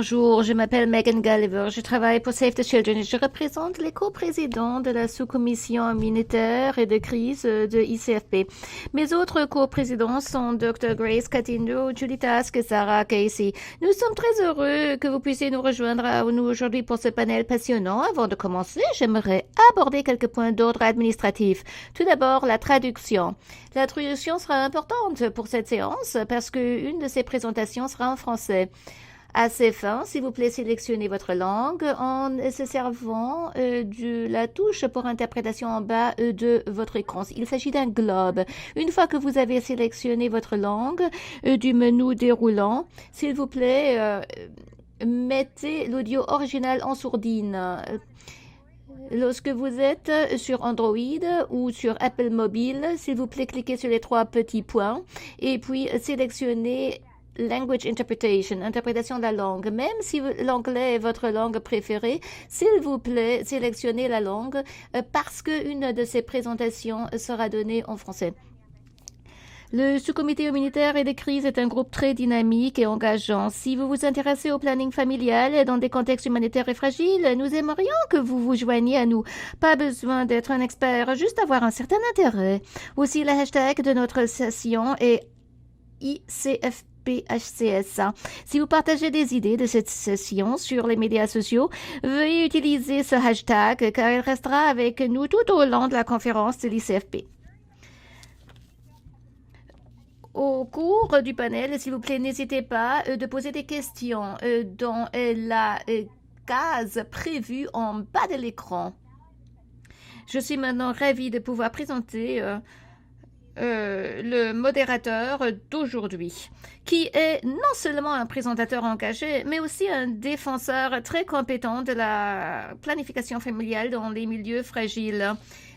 Bonjour, je m'appelle Megan Gulliver, je travaille pour Save the Children et je représente les coprésidents de la sous-commission immunitaire et de crise de ICFP. Mes autres coprésidents sont Dr. Grace Catindo, Julie Task et Sarah Casey. Nous sommes très heureux que vous puissiez nous rejoindre à nous aujourd'hui pour ce panel passionnant. Avant de commencer, j'aimerais aborder quelques points d'ordre administratif. Tout d'abord, la traduction. La traduction sera importante pour cette séance parce qu'une de ces présentations sera en français. À ces fins, s'il vous plaît, sélectionnez votre langue en se servant de la touche pour interprétation en bas de votre écran. Il s'agit d'un globe. Une fois que vous avez sélectionné votre langue du menu déroulant, s'il vous plaît, mettez l'audio original en sourdine. Lorsque vous êtes sur Android ou sur Apple Mobile, s'il vous plaît, cliquez sur les 3 petits points et puis sélectionnez Language Interpretation, interprétation de la langue. Même si l'anglais est votre langue préférée, s'il vous plaît, sélectionnez la langue parce qu'une de ces présentations sera donnée en français. Le sous-comité humanitaire et des crises est un groupe très dynamique et engageant. Si vous vous intéressez au planning familial dans des contextes humanitaires et fragiles, nous aimerions que vous vous joigniez à nous. Pas besoin d'être un expert, juste avoir un certain intérêt. Aussi, le hashtag de notre session est ICFPHCS. Si vous partagez des idées de cette session sur les médias sociaux, veuillez utiliser ce hashtag car il restera avec nous tout au long de la conférence de l'ICFP. Au cours du panel, s'il vous plaît, n'hésitez pas de poser des questions dans la case prévue en bas de l'écran. Je suis maintenant ravie de pouvoir présenter le modérateur d'aujourd'hui, qui est non seulement un présentateur engagé, mais aussi un défenseur très compétent de la planification familiale dans les milieux fragiles.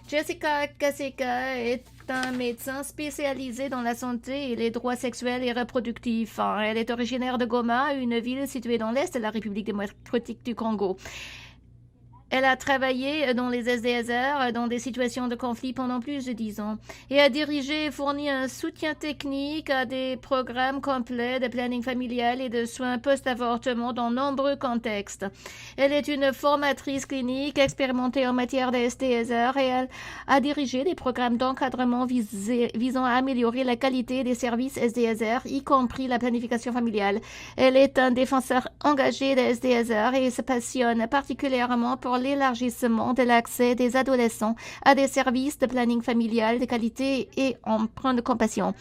Jessica Kaseka est un médecin spécialisé dans la santé et les droits sexuels et reproductifs. Elle est originaire de Goma, une ville située dans l'est de la République démocratique du Congo. Elle a travaillé dans les SDSR dans des situations de conflit pendant plus de 10 ans et a dirigé et fourni un soutien technique à des programmes complets de planning familial et de soins post-avortement dans nombreux contextes. Elle est une formatrice clinique expérimentée en matière de SDSR et elle a dirigé des programmes d'encadrement visant à améliorer la qualité des services SDSR, y compris la planification familiale. Elle est un défenseur engagé de SDSR et se passionne particulièrement pour l'élargissement de l'accès des adolescents à des services de planning familial de qualité et empreint de compassion.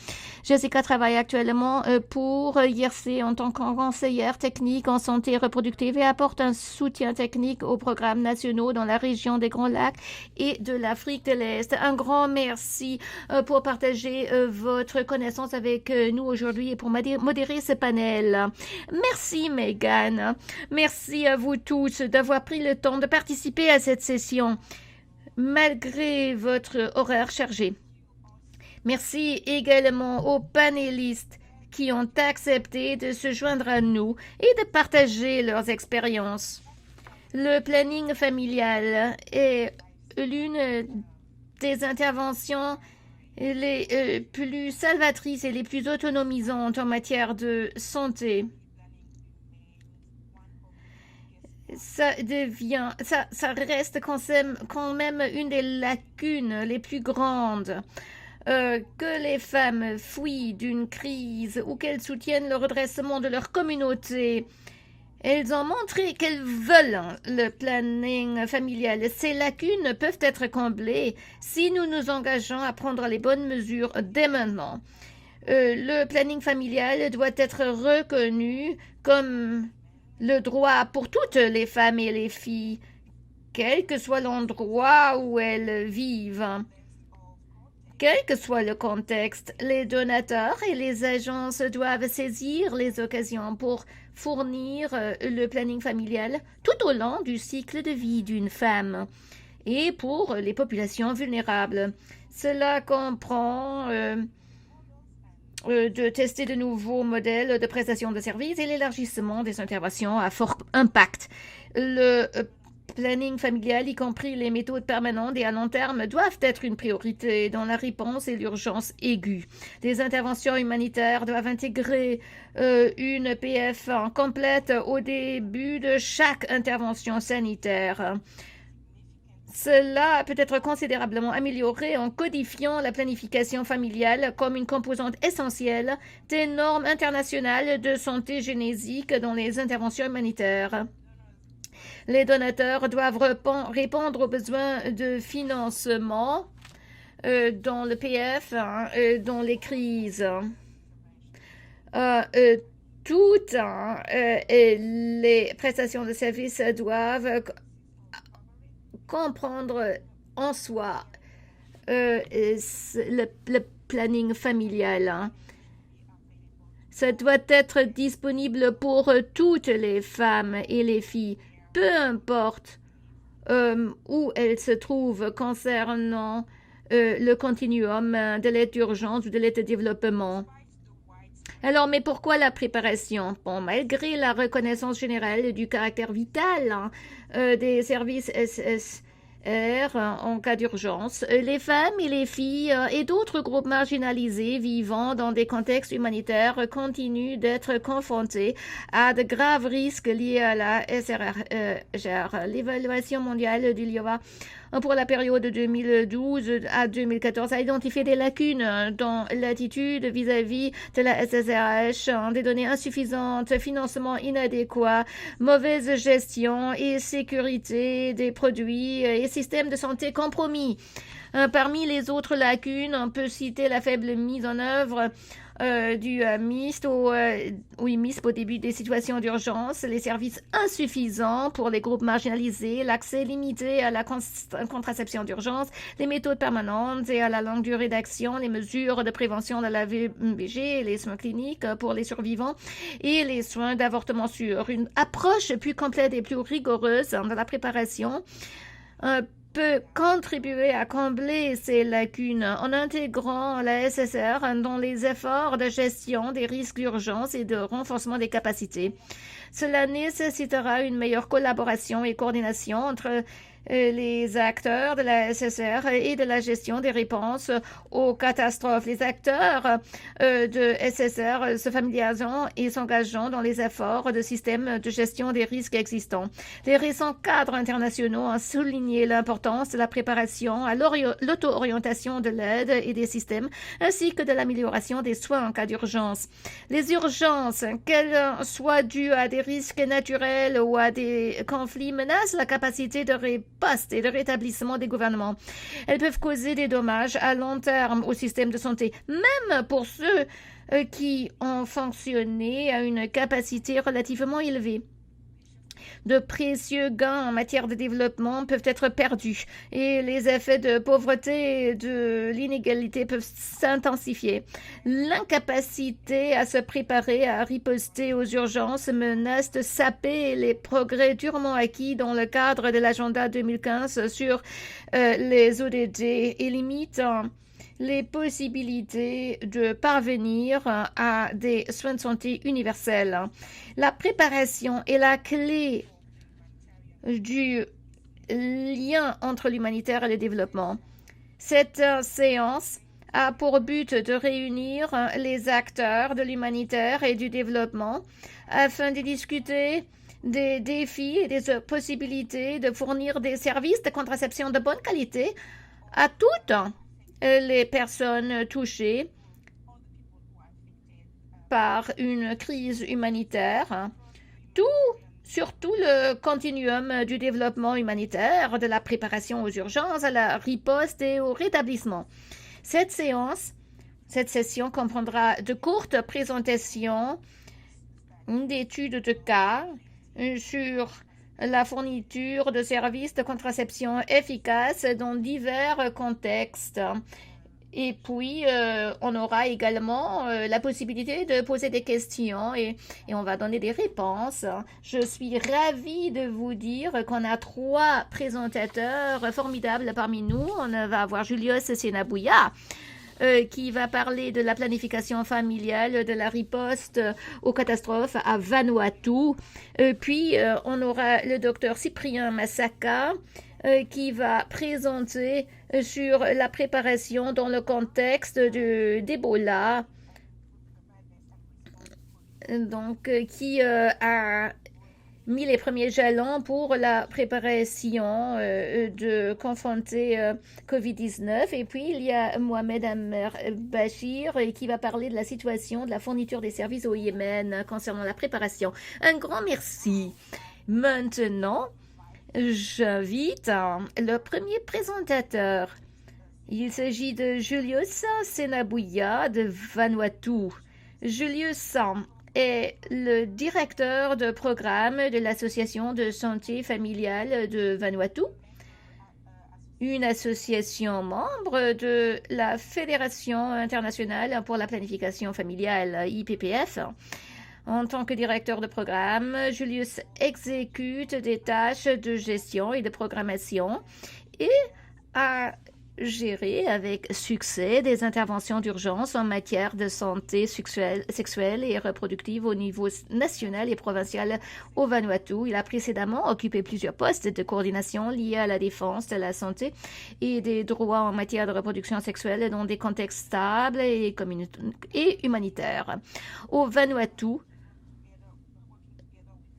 Jessica travaille actuellement pour IRC en tant que conseillère technique en santé reproductive et apporte un soutien technique aux programmes nationaux dans la région des Grands Lacs et de l'Afrique de l'Est. Un grand merci pour partager votre connaissance avec nous aujourd'hui et pour modérer ce panel. Merci Megan. Merci à vous tous d'avoir pris le temps de participer à cette session, malgré votre horaire chargé. Merci également aux panélistes qui ont accepté de se joindre à nous et de partager leurs expériences. Le planning familial est l'une des interventions les plus salvatrices et les plus autonomisantes en matière de santé. Ça reste quand même une des lacunes les plus grandes. Que les femmes fuient d'une crise ou qu'elles soutiennent le redressement de leur communauté. Elles ont montré qu'elles veulent le planning familial. Ces lacunes peuvent être comblées si nous nous engageons à prendre les bonnes mesures dès maintenant. Le planning familial doit être reconnu comme le droit pour toutes les femmes et les filles, quel que soit l'endroit où elles vivent. Quel que soit le contexte, les donateurs et les agences doivent saisir les occasions pour fournir le planning familial tout au long du cycle de vie d'une femme et pour les populations vulnérables. Cela comprend de tester de nouveaux modèles de prestation de services et l'élargissement des interventions à fort impact. Le planning familial, y compris les méthodes permanentes et à long terme, doivent être une priorité dans la réponse et l'urgence aiguë. Des interventions humanitaires doivent intégrer une PF complète au début de chaque intervention sanitaire. Cela peut être considérablement amélioré en codifiant la planification familiale comme une composante essentielle des normes internationales de santé génésique dans les interventions humanitaires. Les donateurs doivent répondre aux besoins de financement dans le PF, dans les crises. Toutes les prestations de services doivent comprendre en soi le planning familial. Ça doit être disponible pour toutes les femmes et les filles, peu importe où elles se trouvent concernant le continuum de l'aide d'urgence ou de l'aide de développement. Alors, mais pourquoi la préparation? Bon, malgré la reconnaissance générale du caractère vital des services SSR en cas d'urgence, les femmes et les filles et d'autres groupes marginalisés vivant dans des contextes humanitaires continuent d'être confrontés à de graves risques liés à la SRHR. L'évaluation mondiale du LIOA pour la période 2012 à 2014 a identifié des lacunes dans l'attitude vis-à-vis de la SSRH, des données insuffisantes, financement inadéquat, mauvaise gestion et sécurité des produits et systèmes de santé compromis. Parmi les autres lacunes, on peut citer la faible mise en œuvre du MISP au début des situations d'urgence, les services insuffisants pour les groupes marginalisés, l'accès limité à la contraception d'urgence, les méthodes permanentes et à la longue durée d'action, les mesures de prévention de la VBG, les soins cliniques pour les survivants et les soins d'avortement sûrs. Une approche plus complète et plus rigoureuse de la préparation peut contribuer à combler ces lacunes en intégrant la SSR dans les efforts de gestion des risques d'urgence et de renforcement des capacités. Cela nécessitera une meilleure collaboration et coordination entre les acteurs de la SSR et de la gestion des réponses aux catastrophes. Les acteurs de SSR se familiarisant et s'engageant dans les efforts de systèmes de gestion des risques existants. Les récents cadres internationaux ont souligné l'importance de la préparation à l'auto-orientation de l'aide et des systèmes, ainsi que de l'amélioration des soins en cas d'urgence. Les urgences, qu'elles soient dues à des risques naturels ou à des conflits, menacent la capacité de riposte et de rétablissement des gouvernements. Elles peuvent causer des dommages à long terme au système de santé, même pour ceux qui ont fonctionné à une capacité relativement élevée. De précieux gains en matière de développement peuvent être perdus et les effets de pauvreté et de l'inégalité peuvent s'intensifier. L'incapacité à se préparer à riposter aux urgences menace de saper les progrès durement acquis dans le cadre de l'agenda 2015 sur les ODD et limite les possibilités de parvenir à des soins de santé universels. La préparation est la clé du lien entre l'humanitaire et le développement. Cette séance a pour but de réunir les acteurs de l'humanitaire et du développement afin de discuter des défis et des possibilités de fournir des services de contraception de bonne qualité à toutes les personnes touchées par une crise humanitaire, sur tout le continuum du développement humanitaire, de la préparation aux urgences, à la riposte et au rétablissement. Cette session comprendra de courtes présentations d'études de cas sur la fourniture de services de contraception efficaces dans divers contextes. Et puis, on aura également la possibilité de poser des questions et on va donner des réponses. Je suis ravie de vous dire qu'on a 3 présentateurs formidables parmi nous. On va avoir Julius Senabouya, qui va parler de la planification familiale, de la riposte aux catastrophes à Vanuatu. Puis, on aura le docteur Cyprien Massaka qui va présenter sur la préparation dans le contexte d'Ebola. Donc, qui a mis les premiers jalons pour la préparation de confronter COVID-19. Et puis, il y a Mohamed Amer Bachir qui va parler de la situation de la fourniture des services au Yémen concernant la préparation. Un grand merci. Maintenant, j'invite le premier présentateur. Il s'agit de Julius Senabouya de Vanuatu. Julius est le directeur de programme de l'Association de santé familiale de Vanuatu, une association membre de la Fédération internationale pour la planification familiale, IPPF. En tant que directeur de programme, Julius exécute des tâches de gestion et de programmation et a géré avec succès des interventions d'urgence en matière de santé sexuelle et reproductive au niveau national et provincial au Vanuatu. Il a précédemment occupé plusieurs postes de coordination liés à la défense de la santé et des droits en matière de reproduction sexuelle dans des contextes stables et humanitaires. Au Vanuatu,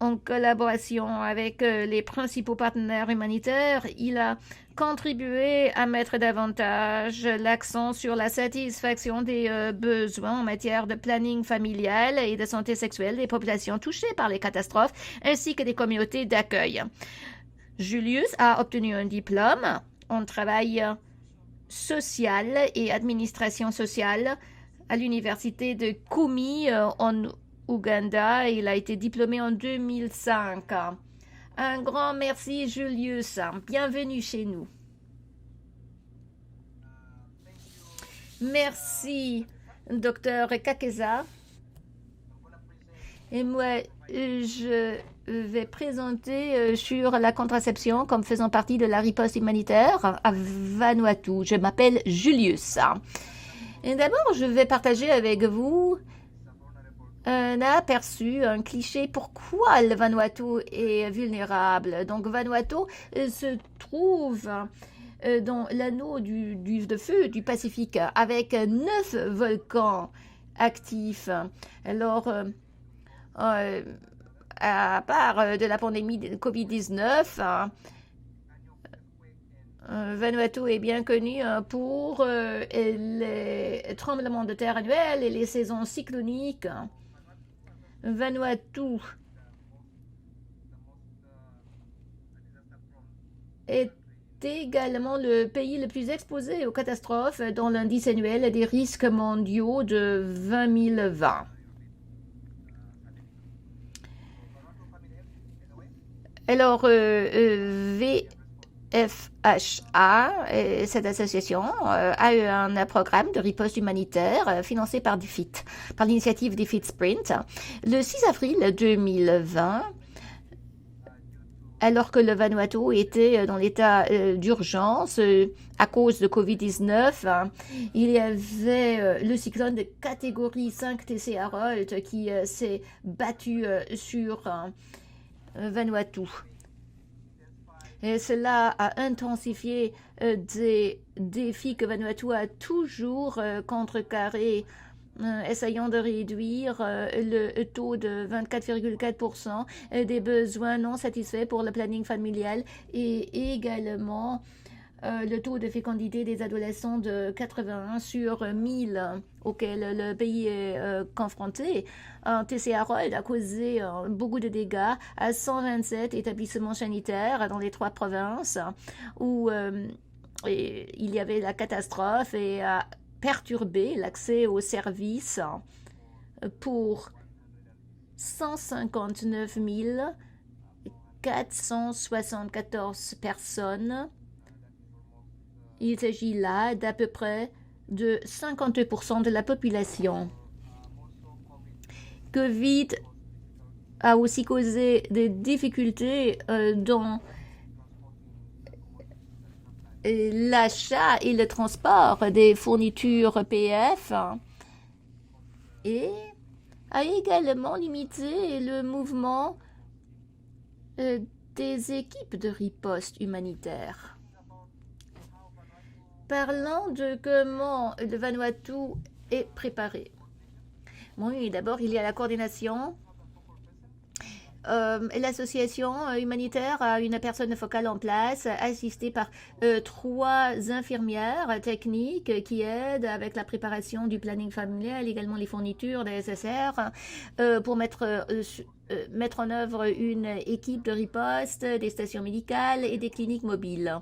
en collaboration avec les principaux partenaires humanitaires, il a contribué à mettre davantage l'accent sur la satisfaction des besoins en matière de planning familial et de santé sexuelle des populations touchées par les catastrophes, ainsi que des communautés d'accueil. Julius a obtenu un diplôme en travail social et administration sociale à l'université de Kumi en Ouganda. Il a été diplômé en 2005. Un grand merci, Julius. Bienvenue chez nous. Merci, docteur Kakeza. Et moi, je vais présenter sur la contraception comme faisant partie de la riposte humanitaire à Vanuatu. Je m'appelle Julius. Et d'abord, je vais partager avec vous un aperçu, un cliché, pourquoi le Vanuatu est vulnérable. Donc, Vanuatu se trouve dans l'anneau de feu du Pacifique avec 9 volcans actifs. Alors, à part de la pandémie de COVID-19, Vanuatu est bien connu pour les tremblements de terre annuels et les saisons cycloniques. Vanuatu est également le pays le plus exposé aux catastrophes dans l'indice annuel des risques mondiaux de 2020. Alors, VFHA, cette association, a eu un programme de riposte humanitaire financé par DFID, par l'initiative DFID Sprint. Le 6 avril 2020, alors que le Vanuatu était dans l'état d'urgence à cause de COVID-19, il y avait le cyclone de catégorie 5 TC Harold qui s'est battu sur Vanuatu. Et cela a intensifié des défis que Vanuatu a toujours contrecarrés, essayant de réduire le taux de 24,4% des besoins non satisfaits pour le planning familial et également le taux de fécondité des adolescents de 81 sur 1000 auquel le pays est confronté. TC Harold a causé beaucoup de dégâts à 127 établissements sanitaires dans les 3 provinces où il y avait la catastrophe et a perturbé l'accès aux services pour 159 474 personnes. Il s'agit là d'à peu près de 50% de la population. Covid a aussi causé des difficultés dans l'achat et le transport des fournitures PF et a également limité le mouvement des équipes de riposte humanitaire. Parlant de comment le Vanuatu est préparé. Bon, oui, d'abord, il y a la coordination. L'association humanitaire a une personne focale en place, assistée par 3 infirmières techniques qui aident avec la préparation du planning familial, également les fournitures des SSR, pour mettre en œuvre une équipe de riposte, des stations médicales et des cliniques mobiles.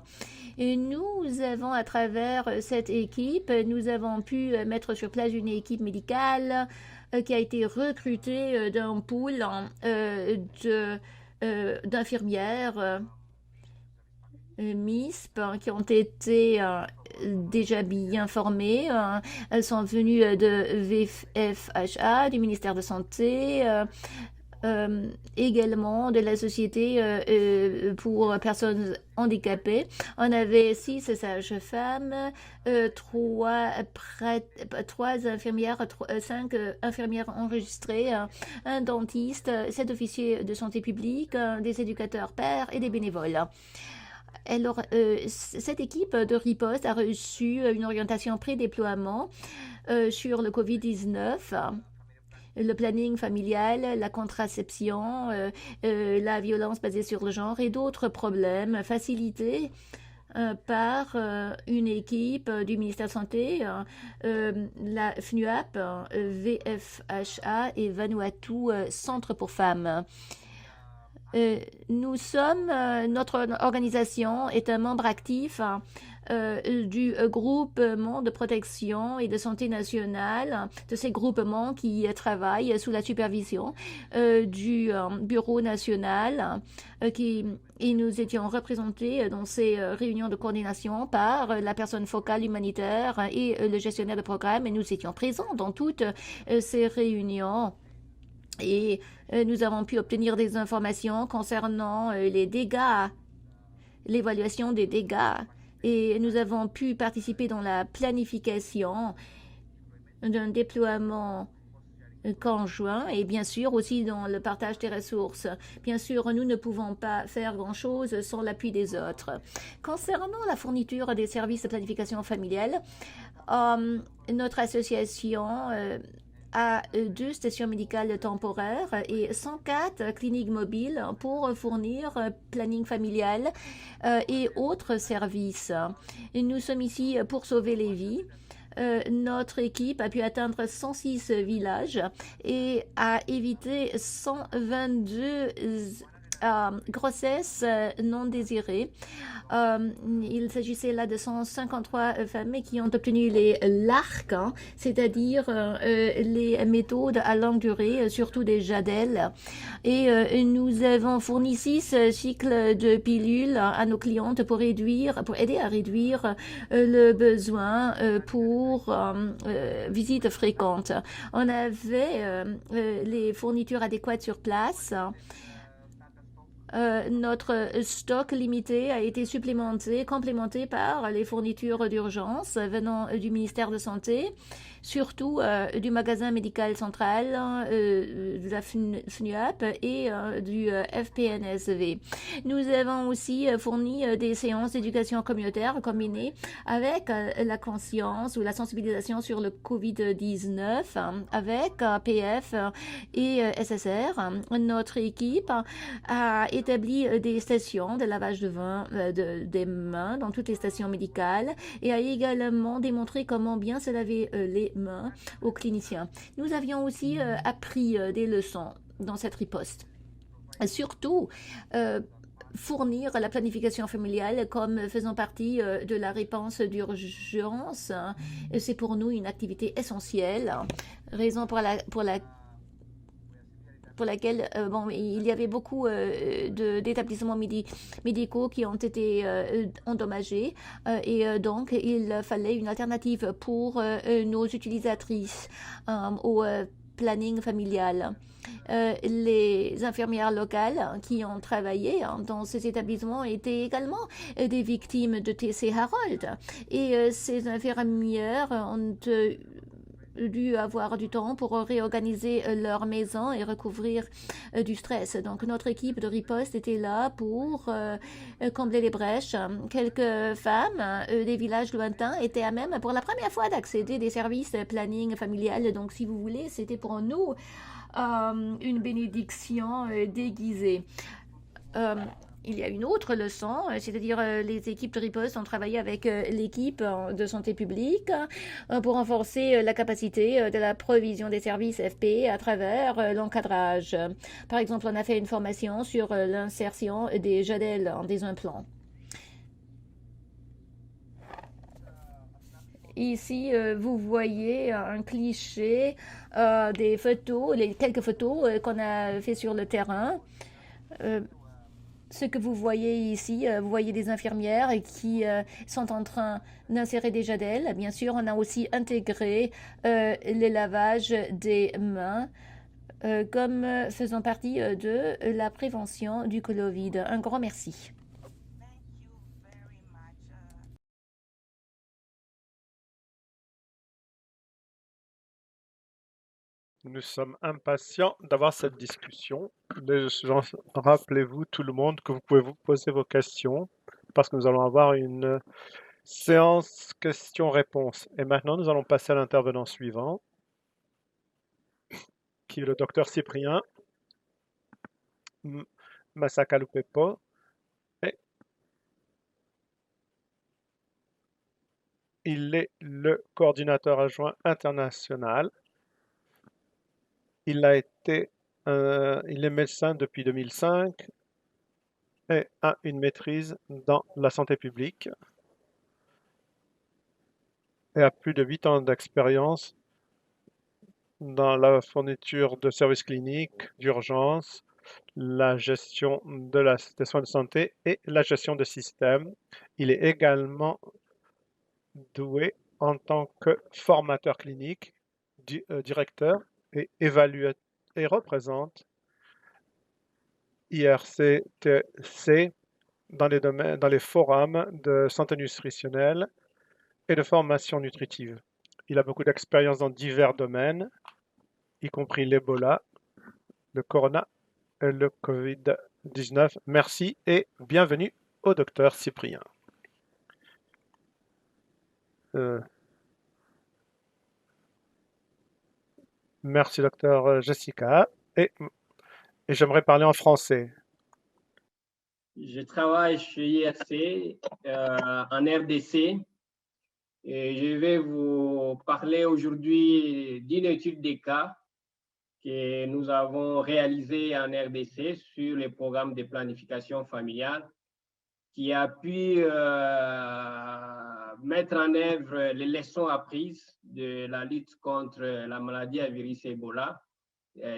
Et nous avons, à travers cette équipe, nous avons pu mettre sur place une équipe médicale qui a été recrutée d'un pool d'infirmières MISP qui ont été déjà bien formées. Elles sont venues de VFHA, du ministère de Santé, également de la Société pour personnes handicapées. On avait 6 sages-femmes, 3 infirmières, 5 infirmières enregistrées, un dentiste, 7 officiers de santé publique, des éducateurs pairs et des bénévoles. Alors, cette équipe de riposte a reçu une orientation pré-déploiement sur le COVID-19, le planning familial, la contraception, la violence basée sur le genre et d'autres problèmes facilités par une équipe du ministère de la Santé, la FNUAP, VFHA et Vanuatu Centre pour femmes. Notre organisation est un membre actif du groupement de protection et de santé nationale, de ces groupements qui travaillent sous la supervision du bureau national et nous étions représentés dans ces réunions de coordination par la personne focale humanitaire et le gestionnaire de programme et nous étions présents dans toutes ces réunions. Et nous avons pu obtenir des informations concernant les dégâts, l'évaluation des dégâts. Et nous avons pu participer dans la planification d'un déploiement conjoint et bien sûr aussi dans le partage des ressources. Bien sûr, nous ne pouvons pas faire grand-chose sans l'appui des autres. Concernant la fourniture des services de planification familiale, notre association a 2 stations médicales temporaires et 104 cliniques mobiles pour fournir planning familial et autres services. Et nous sommes ici pour sauver les vies. Notre équipe a pu atteindre 106 villages et a évité 122 grossesses non désirées. Il s'agissait là de 153 femmes qui ont obtenu les LARC, c'est-à-dire les méthodes à longue durée, surtout des JADEL. Et nous avons fourni 6 cycles de pilules à nos clientes pour aider à réduire le besoin pour visites fréquentes. On avait les fournitures adéquates sur place. Notre stock limité a été complémenté par les fournitures d'urgence venant du ministère de Santé, surtout du magasin médical central, de la FNUAP et du FPNSV. Nous avons aussi fourni des séances d'éducation communautaire combinées avec la conscience ou la sensibilisation sur le COVID-19 avec PF et SSR. Notre équipe a établi des stations de lavage des mains dans toutes les stations médicales et a également démontré comment bien se laver les mains aux cliniciens. Nous avions aussi appris des leçons dans cette riposte. Surtout, fournir la planification familiale comme faisant partie de la réponse d'urgence. C'est pour nous une activité essentielle, raison pour laquelle il y avait beaucoup d'établissements médicaux qui ont été endommagés et donc il fallait une alternative pour nos utilisatrices. Au planning familial. Les infirmières locales qui ont travaillé dans ces établissements étaient également des victimes de TC Harold. Et ces infirmières ont dû avoir du temps pour réorganiser leur maison et recouvrir du stress. Donc notre équipe de riposte était là pour combler les brèches. Quelques femmes des villages lointains étaient à même pour la première fois d'accéder des services planning familial. Donc si vous voulez, c'était pour nous une bénédiction déguisée. Il y a une autre leçon, c'est-à-dire les équipes de riposte ont travaillé avec l'équipe de santé publique pour renforcer la capacité de la provision des services FP à travers l'encadrage. Par exemple, on a fait une formation sur l'insertion des jadelles en des implants. Ici, vous voyez un cliché des photos, les quelques photos qu'on a fait sur le terrain. Ce que vous voyez ici, vous voyez des infirmières qui sont en train d'insérer des jadelles. Bien sûr, on a aussi intégré les lavages des mains comme faisant partie de la prévention du Covid. Un grand merci. Nous sommes impatients d'avoir cette discussion. Les gens, rappelez-vous tout le monde que vous pouvez vous poser vos questions parce que nous allons avoir une séance questions-réponses. Et maintenant, nous allons passer à l'intervenant suivant, qui est le docteur Cyprien Masakalupepo. Et il est le coordinateur adjoint international. Il est médecin depuis 2005 et a une maîtrise dans la santé publique et a plus de 8 ans d'expérience dans la fourniture de services cliniques, d'urgence, la gestion des soins de santé et la gestion de systèmes. Il est également doué en tant que formateur clinique, directeur et évaluateur et représente IRCTC dans les forums de santé nutritionnelle et de formation nutritive. Il a beaucoup d'expérience dans divers domaines, y compris l'Ebola, le Corona et le Covid-19. Merci et bienvenue au docteur Cyprien. Merci docteur Jessica. Et j'aimerais parler en français. Je travaille chez IRC en RDC et je vais vous parler aujourd'hui d'une étude des cas que nous avons réalisée en RDC sur le programme de planification familiale qui a pu mettre en œuvre les leçons apprises de la lutte contre la maladie à virus Ebola.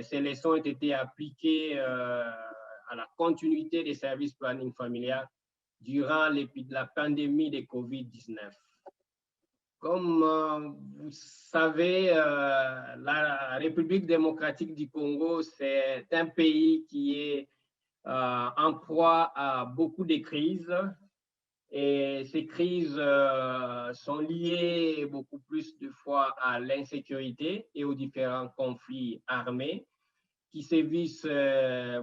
Ces leçons ont été appliquées à la continuité des services planning familial durant la pandémie de COVID-19. Comme vous savez, la République démocratique du Congo, c'est un pays qui est en proie à beaucoup de crises. Et ces crises sont liées beaucoup plus de fois à l'insécurité et aux différents conflits armés qui sévissent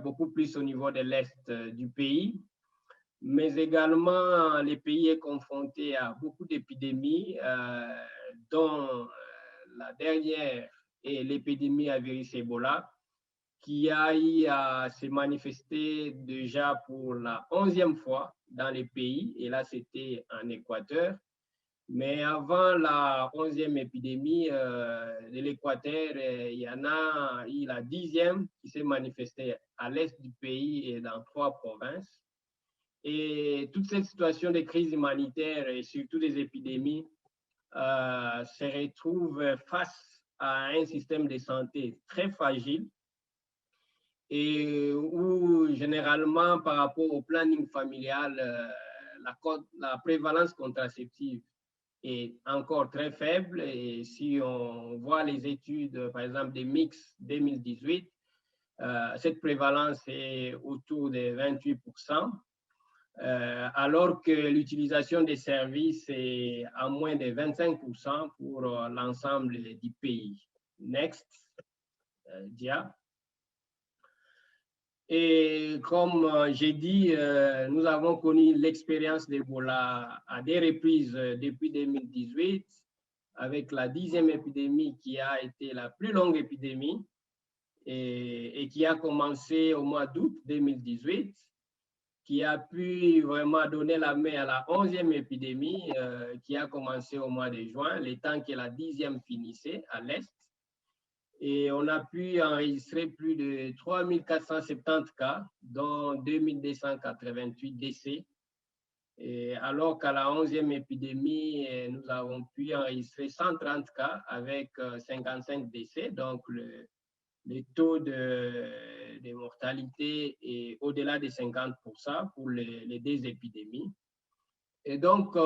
beaucoup plus au niveau de l'Est du pays. Mais également, le pays est confronté à beaucoup d'épidémies, dont la dernière est l'épidémie à virus Ebola, qui a eu à se manifester déjà pour la 11e fois dans les pays, et là c'était en Équateur. Mais avant la 11e épidémie de l'Équateur, il y en a eu la 10e qui s'est manifestée à l'est du pays et dans 3 provinces. Et toute cette situation de crise humanitaire et surtout des épidémies se retrouve face à un système de santé très fragile et où généralement par rapport au planning familial, la prévalence contraceptive est encore très faible. Et si on voit les études, par exemple, des MIX 2018, cette prévalence est autour de 28%, alors que l'utilisation des services est à moins de 25% pour l'ensemble du pays. Next, dia. Et comme j'ai dit, nous avons connu l'expérience d'Ebola à des reprises depuis 2018, avec la 10e épidémie qui a été la plus longue épidémie et qui a commencé au mois d'août 2018, qui a pu vraiment donner la main à la 11e épidémie qui a commencé au mois de juin, le temps que la 10e finissait à l'Est. Et on a pu enregistrer plus de 3470 cas, dont 2288 décès. Et alors qu'à la 11e épidémie, nous avons pu enregistrer 130 cas avec 55 décès. Donc, le taux de mortalité est au-delà de 50% pour les deux épidémies. Et donc,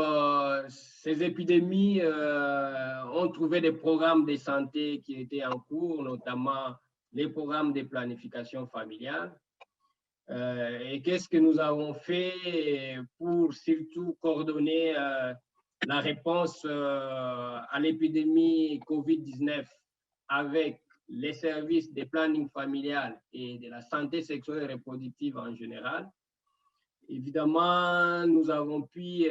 ces épidémies ont trouvé des programmes de santé qui étaient en cours, notamment les programmes de planification familiale. Et qu'est-ce que nous avons fait pour surtout coordonner la réponse à l'épidémie COVID-19 avec les services de planning familial et de la santé sexuelle et reproductive en général? Évidemment, nous avons pu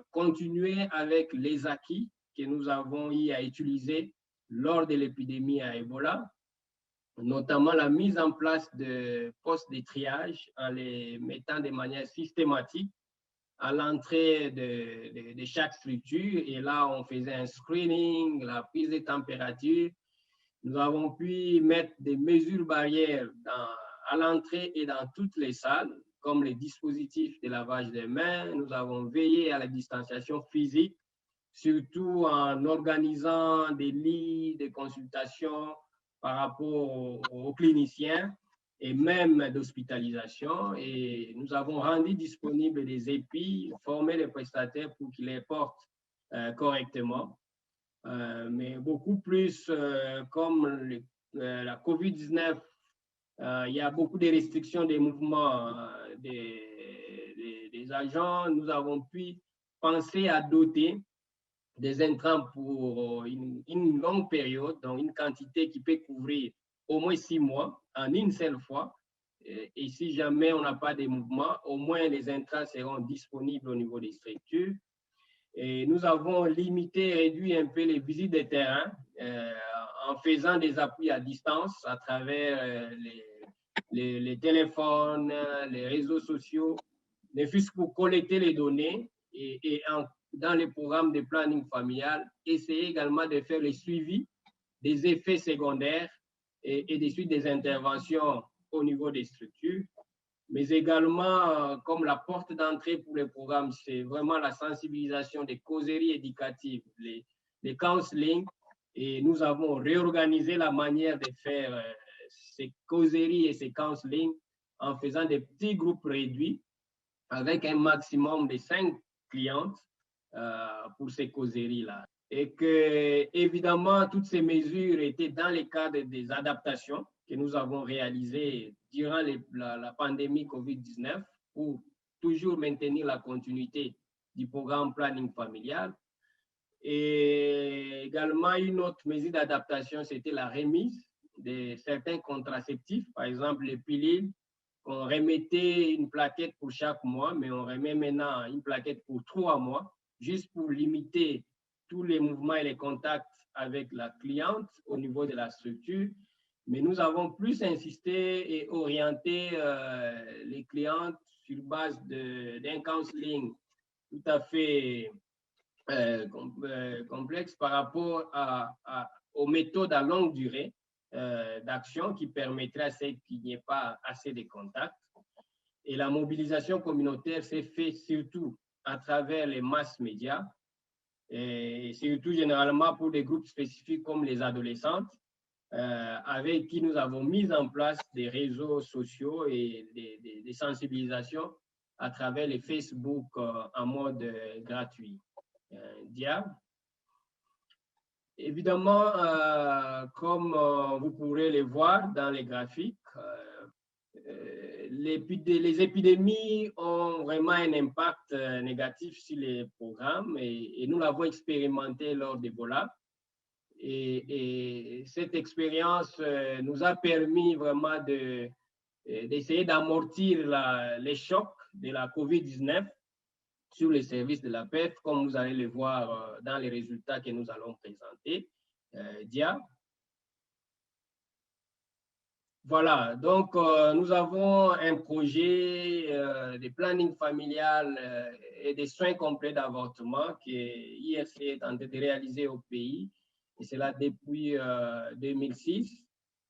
continuer avec les acquis que nous avons eu à utiliser lors de l'épidémie à Ebola, notamment la mise en place de postes de triage en les mettant de manière systématique à l'entrée de chaque structure. Et là, on faisait un screening, la prise de température. Nous avons pu mettre des mesures barrières à l'entrée et dans toutes les salles, comme les dispositifs de lavage des mains. Nous avons veillé à la distanciation physique, surtout en organisant des lits de consultation par rapport aux cliniciens et même d'hospitalisation. Et nous avons rendu disponibles des EPI, formé les prestataires pour qu'ils les portent correctement. Mais beaucoup plus comme la COVID-19, il y a beaucoup de restrictions des mouvements des agents. Nous avons pu penser à doter des intrants pour une longue période, donc une quantité qui peut couvrir au moins 6 mois en une seule fois. Et si jamais on n'a pas de mouvement, au moins les intrants seront disponibles au niveau des structures. Et nous avons limité, réduit un peu les visites de terrain en faisant des appuis à distance à travers les téléphones, les réseaux sociaux, ne fût-ce pour collecter les données et dans les programmes de planning familial, essayer également de faire le suivi des effets secondaires et des suites des interventions au niveau des structures. Mais également, comme la porte d'entrée pour les programmes, c'est vraiment la sensibilisation des causeries éducatives, les counseling. Et nous avons réorganisé la manière de faire ces causeries et ces counseling en faisant des petits groupes réduits avec un maximum de 5 clientes pour ces causeries-là. Et que, évidemment, toutes ces mesures étaient dans le cadre des adaptations que nous avons réalisées durant la pandémie COVID-19 pour toujours maintenir la continuité du programme planning familial. Et également, une autre mesure d'adaptation, c'était la remise de certains contraceptifs, par exemple les pilules. On remettait une plaquette pour chaque mois, mais on remet maintenant une plaquette pour 3 mois, juste pour limiter tous les mouvements et les contacts avec la cliente au niveau de la structure. Mais nous avons plus insisté et orienté les clientes sur base d'un counseling tout à fait complexe par rapport aux méthodes à longue durée d'action qui permettraient à ce qu'il n'y ait pas assez de contacts. Et la mobilisation communautaire s'est faite surtout à travers les masses médias, et surtout généralement pour des groupes spécifiques comme les adolescentes, avec qui nous avons mis en place des réseaux sociaux et des sensibilisations à travers les Facebook en mode gratuit. Dia. Évidemment, comme vous pourrez le voir dans les graphiques, les épidémies ont vraiment un impact négatif sur les programmes et nous l'avons expérimenté lors d'Ebola. Et cette expérience nous a permis vraiment d'essayer d'amortir les chocs de la COVID-19 sur les services de la PEF, comme vous allez le voir dans les résultats que nous allons présenter. Dia. Voilà, donc nous avons un projet de planning familial et de soins complets d'avortement que IRC est en train de réaliser au pays, et cela depuis 2006.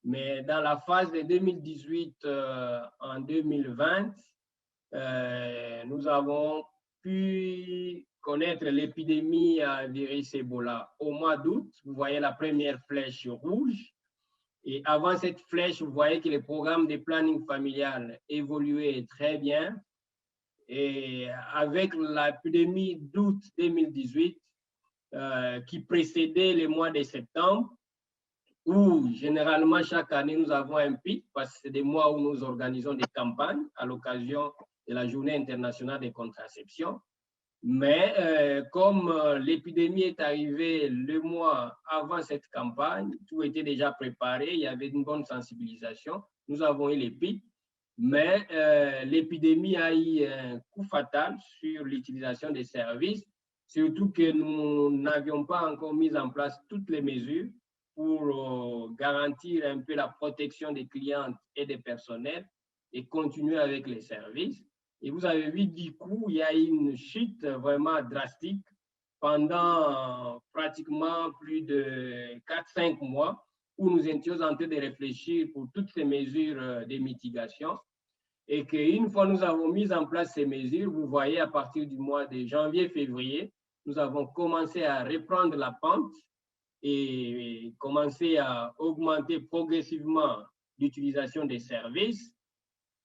Mais dans la phase de 2018 en 2020, nous avons pu connaître l'épidémie à virus Ebola au mois d'août. Vous voyez la première flèche rouge. Et avant cette flèche, vous voyez que le programme de planning familial évoluait très bien. Et avec l'épidémie d'août 2018, qui précédait le mois de septembre, où généralement chaque année nous avons un pic, parce que c'est des mois où nous organisons des campagnes à l'occasion de la Journée internationale de contraception. Mais comme l'épidémie est arrivée le mois avant cette campagne, tout était déjà préparé, il y avait une bonne sensibilisation, nous avons eu les pics, mais l'épidémie a eu un coup fatal sur l'utilisation des services, surtout que nous n'avions pas encore mis en place toutes les mesures pour garantir un peu la protection des clientes et des personnels et continuer avec les services. Et vous avez vu, du coup, il y a eu une chute vraiment drastique pendant pratiquement plus de 4-5 mois où nous étions en train de réfléchir pour toutes ces mesures de mitigation. Et qu'une fois nous avons mis en place ces mesures, vous voyez, à partir du mois de janvier-février, nous avons commencé à reprendre la pente et commencer à augmenter progressivement l'utilisation des services,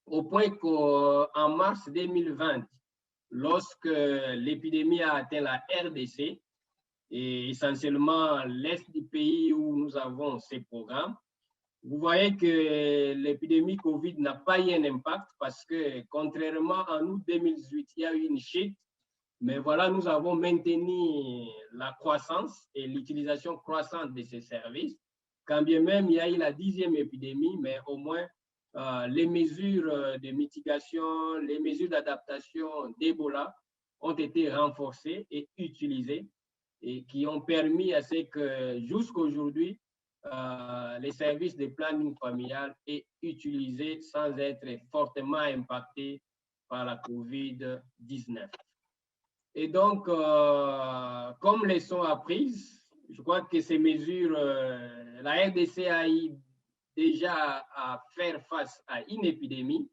au point qu'en mars 2020, lorsque l'épidémie a atteint la RDC, et essentiellement l'Est du pays où nous avons ces programmes, vous voyez que l'épidémie Covid n'a pas eu un impact parce que, contrairement à août 2018, il y a eu une chute. Mais voilà, nous avons maintenu la croissance et l'utilisation croissante de ces services. Quand bien même il y a eu la 10e épidémie, mais au moins les mesures de mitigation, les mesures d'adaptation d'Ebola ont été renforcées et utilisées et qui ont permis à ce que jusqu'aujourd'hui, les services de planning familial aient utilisé sans être fortement impactés par la COVID-19. Et donc, comme leçon apprise, je crois que ces mesures, la RDC a eu déjà à faire face à une épidémie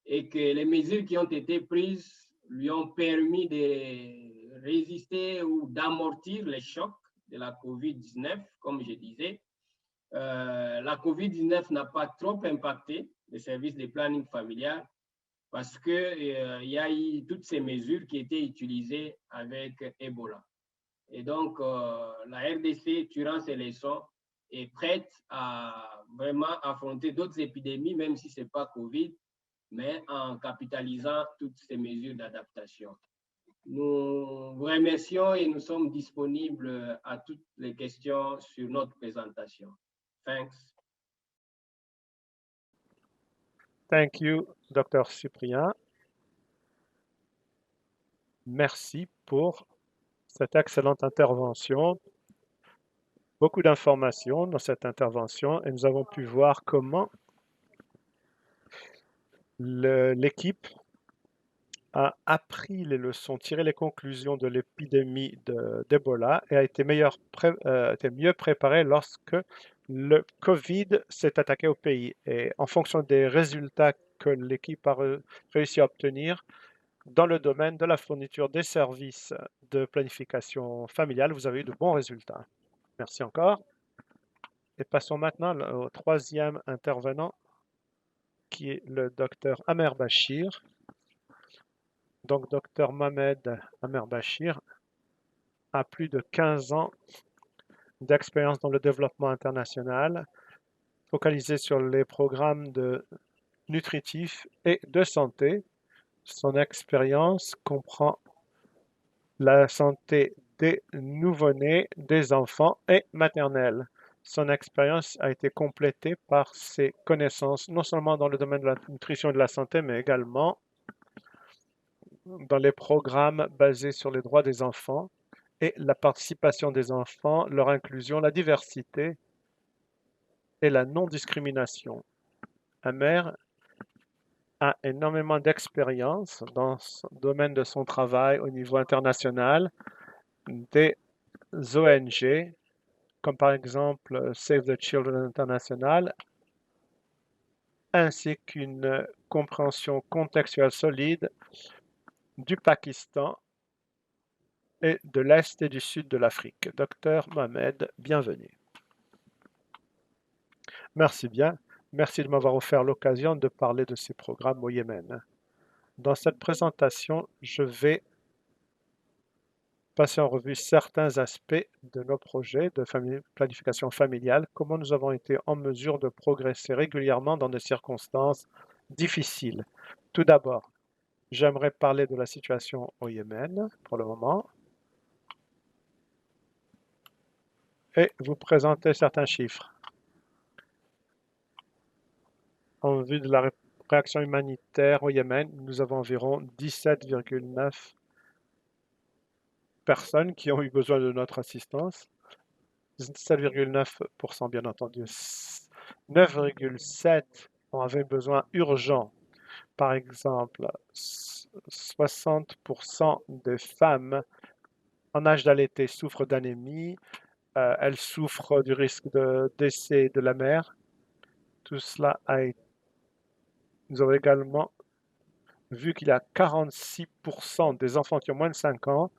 et que les mesures qui ont été prises lui ont permis de résister ou d'amortir les chocs de la COVID-19, comme je disais. La COVID-19 n'a pas trop impacté les services de planning familial parce qu'il y a eu toutes ces mesures qui étaient utilisées avec Ebola. Et donc, la RDC, durant ces leçons, est prête à vraiment affronter d'autres épidémies, même si ce n'est pas COVID, mais en capitalisant toutes ces mesures d'adaptation. Nous vous remercions et nous sommes disponibles à toutes les questions sur notre présentation. Thanks. Thank you, Dr. Cyprien. Merci pour cette excellente intervention. Beaucoup d'informations dans cette intervention et nous avons pu voir comment l'équipe a appris les leçons, tiré les conclusions de l'épidémie d'Ebola et a été mieux préparée lorsque le Covid s'est attaqué au pays. Et en fonction des résultats que l'équipe a réussi à obtenir dans le domaine de la fourniture des services de planification familiale, vous avez eu de bons résultats. Merci encore. Et passons maintenant au troisième intervenant, qui est le docteur Amer Bachir. Donc, docteur Mohamed Amer Bachir a plus de 15 ans d'expérience dans le développement international, focalisé sur les programmes nutritifs et de santé. Son expérience comprend la santé des nouveau-nés, des enfants et maternelle. Son expérience a été complétée par ses connaissances, non seulement dans le domaine de la nutrition et de la santé, mais également dans les programmes basés sur les droits des enfants et la participation des enfants, leur inclusion, la diversité et la non-discrimination. Amer a énormément d'expérience dans le domaine de son travail au niveau international, des ONG, comme par exemple Save the Children International, ainsi qu'une compréhension contextuelle solide du Pakistan et de l'Est et du Sud de l'Afrique. Docteur Mohamed, bienvenue. Merci bien. Merci de m'avoir offert l'occasion de parler de ces programmes au Yémen. Dans cette présentation, je vais passer en revue certains aspects de nos projets de planification familiale, comment nous avons été en mesure de progresser régulièrement dans des circonstances difficiles. Tout d'abord, j'aimerais parler de la situation au Yémen pour le moment et vous présenter certains chiffres. En vue de la réaction humanitaire au Yémen, nous avons environ 17,9 personnes qui ont eu besoin de notre assistance. 7,9% bien entendu. 9,7% ont avait besoin urgent. Par exemple, 60% des femmes en âge d'allaiter souffrent d'anémie. Elles souffrent du risque de décès de la mère. Tout cela a été. Nous avons également vu qu'il y a 46% des enfants qui ont moins de 5 ans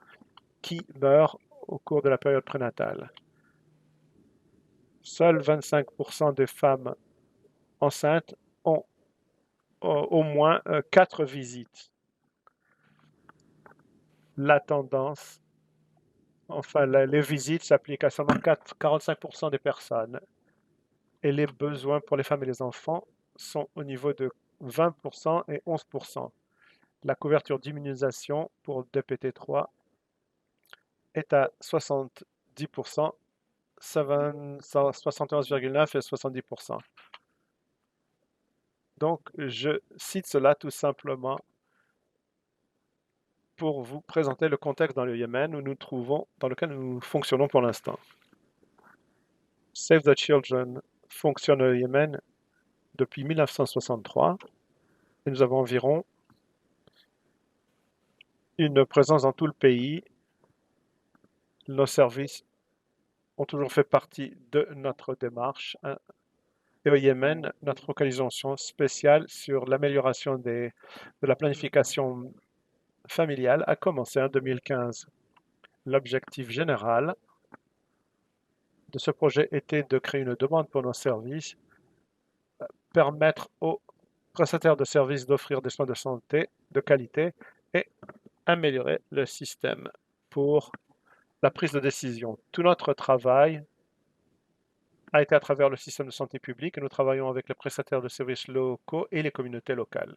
qui meurent au cours de la période prénatale. Seuls 25% des femmes enceintes ont au moins 4 visites. La tendance, enfin les visites s'appliquent à seulement 45% des personnes et les besoins pour les femmes et les enfants sont au niveau de 20% et 11%. La couverture d'immunisation pour DPT-3 est à 70%, 71,9% et 70%. Donc, je cite cela tout simplement pour vous présenter le contexte dans le Yémen où nous trouvons, dans lequel nous fonctionnons pour l'instant. Save the Children fonctionne au Yémen depuis 1963 et nous avons environ une présence dans tout le pays. Nos services ont toujours fait partie de notre démarche. Et au Yémen, notre focalisation spéciale sur l'amélioration de la planification familiale a commencé en 2015. L'objectif général de ce projet était de créer une demande pour nos services, permettre aux prestataires de services d'offrir des soins de santé de qualité et améliorer le système pour la prise de décision. Tout notre travail a été à travers le système de santé publique et nous travaillons avec les prestataires de services locaux et les communautés locales.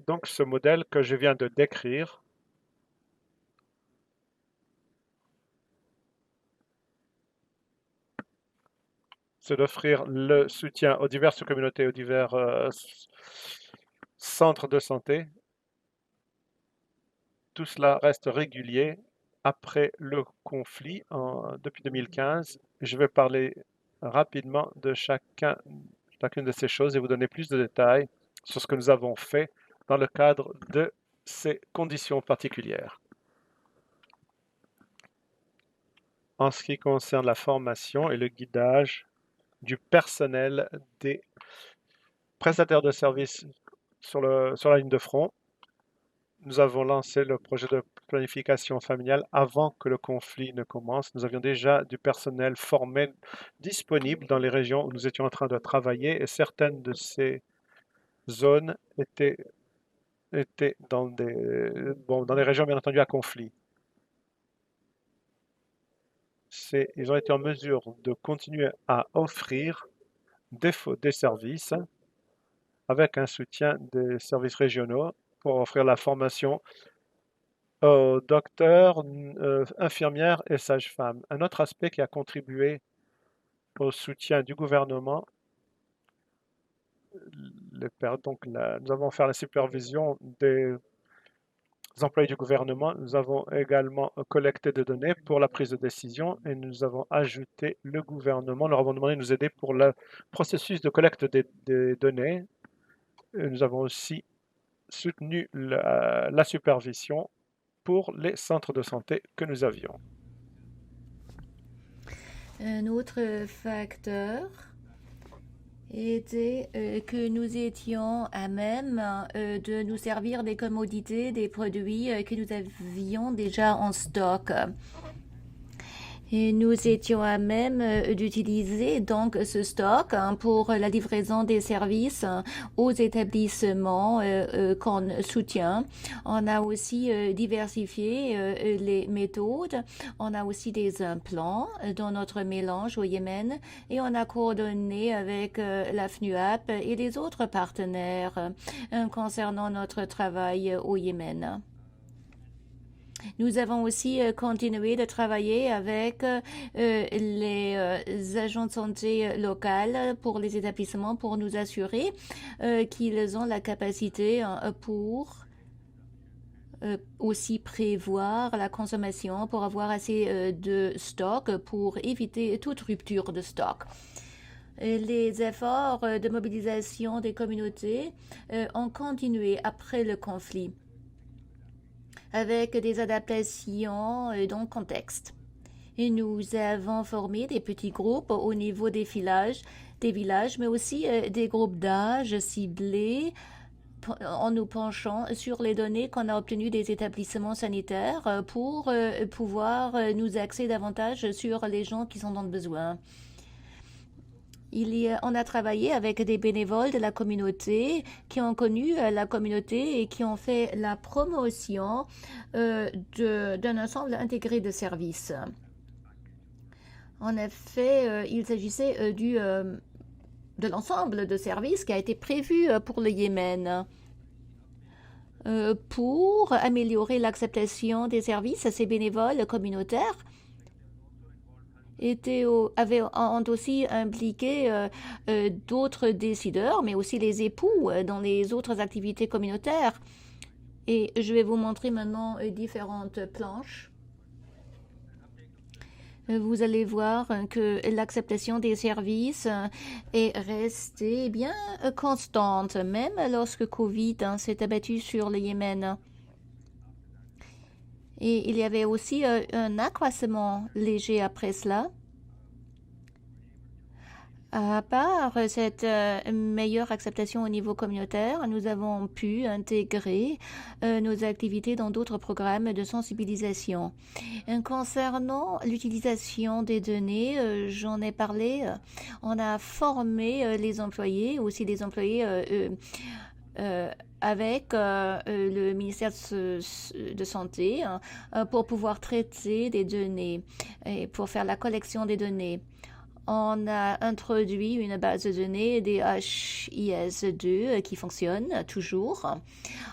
Donc, ce modèle que je viens de décrire c'est d'offrir le soutien aux diverses communautés, aux divers centres de santé. Tout cela reste régulier après le conflit depuis 2015. Je vais parler rapidement de chacune de ces choses et vous donner plus de détails sur ce que nous avons fait dans le cadre de ces conditions particulières. En ce qui concerne la formation et le guidage du personnel des prestataires de services sur la ligne de front, nous avons lancé le projet de planification familiale avant que le conflit ne commence. Nous avions déjà du personnel formé disponible dans les régions où nous étions en train de travailler et certaines de ces zones étaient dans des régions bien entendu à conflit. ils ont été en mesure de continuer à offrir des services avec un soutien des services régionaux pour offrir la formation aux docteurs, infirmières et sages-femmes. Un autre aspect qui a contribué au soutien du gouvernement, nous avons fait la supervision des employés du gouvernement. Nous avons également collecté des données pour la prise de décision et nous avons ajouté le gouvernement. Nous avons demandé de nous aider pour le processus de collecte des données. Et nous avons aussi soutenu la supervision pour les centres de santé que nous avions. Un autre facteur était que nous étions à même de nous servir des commodités, des produits que nous avions déjà en stock. Et nous étions à même d'utiliser donc ce stock pour la livraison des services aux établissements qu'on soutient. On a aussi diversifié les méthodes. On a aussi des implants dans notre mélange au Yémen et on a coordonné avec la FNUAP et les autres partenaires concernant notre travail au Yémen. Nous avons aussi continué de travailler avec les agents de santé locales pour les établissements pour nous assurer qu'ils ont la capacité pour aussi prévoir la consommation, pour avoir assez de stock, pour éviter toute rupture de stock. Les efforts de mobilisation des communautés ont continué après le conflit, avec des adaptations dans le contexte. Et nous avons formé des petits groupes au niveau des villages, mais aussi des groupes d'âge ciblés en nous penchant sur les données qu'on a obtenues des établissements sanitaires pour pouvoir nous axer davantage sur les gens qui sont dans le besoin. On a travaillé avec des bénévoles de la communauté qui ont connu la communauté et qui ont fait la promotion d'un ensemble intégré de services. En effet, il s'agissait de l'ensemble de services qui a été prévu pour le Yémen. Pour améliorer l'acceptation des services, ces bénévoles communautaires ont aussi impliqué d'autres décideurs, mais aussi les époux dans les autres activités communautaires. Et je vais vous montrer maintenant différentes planches. Vous allez voir que l'acceptation des services est restée bien constante, même lorsque Covid s'est abattu sur le Yémen. Et il y avait aussi un accroissement léger après cela. À part cette meilleure acceptation au niveau communautaire, nous avons pu intégrer nos activités dans d'autres programmes de sensibilisation. Concernant l'utilisation des données, j'en ai parlé, on a formé les employés, aussi les employés avec le ministère de Santé pour pouvoir traiter des données et pour faire la collection des données. On a introduit une base de données DHIS2 qui fonctionne toujours.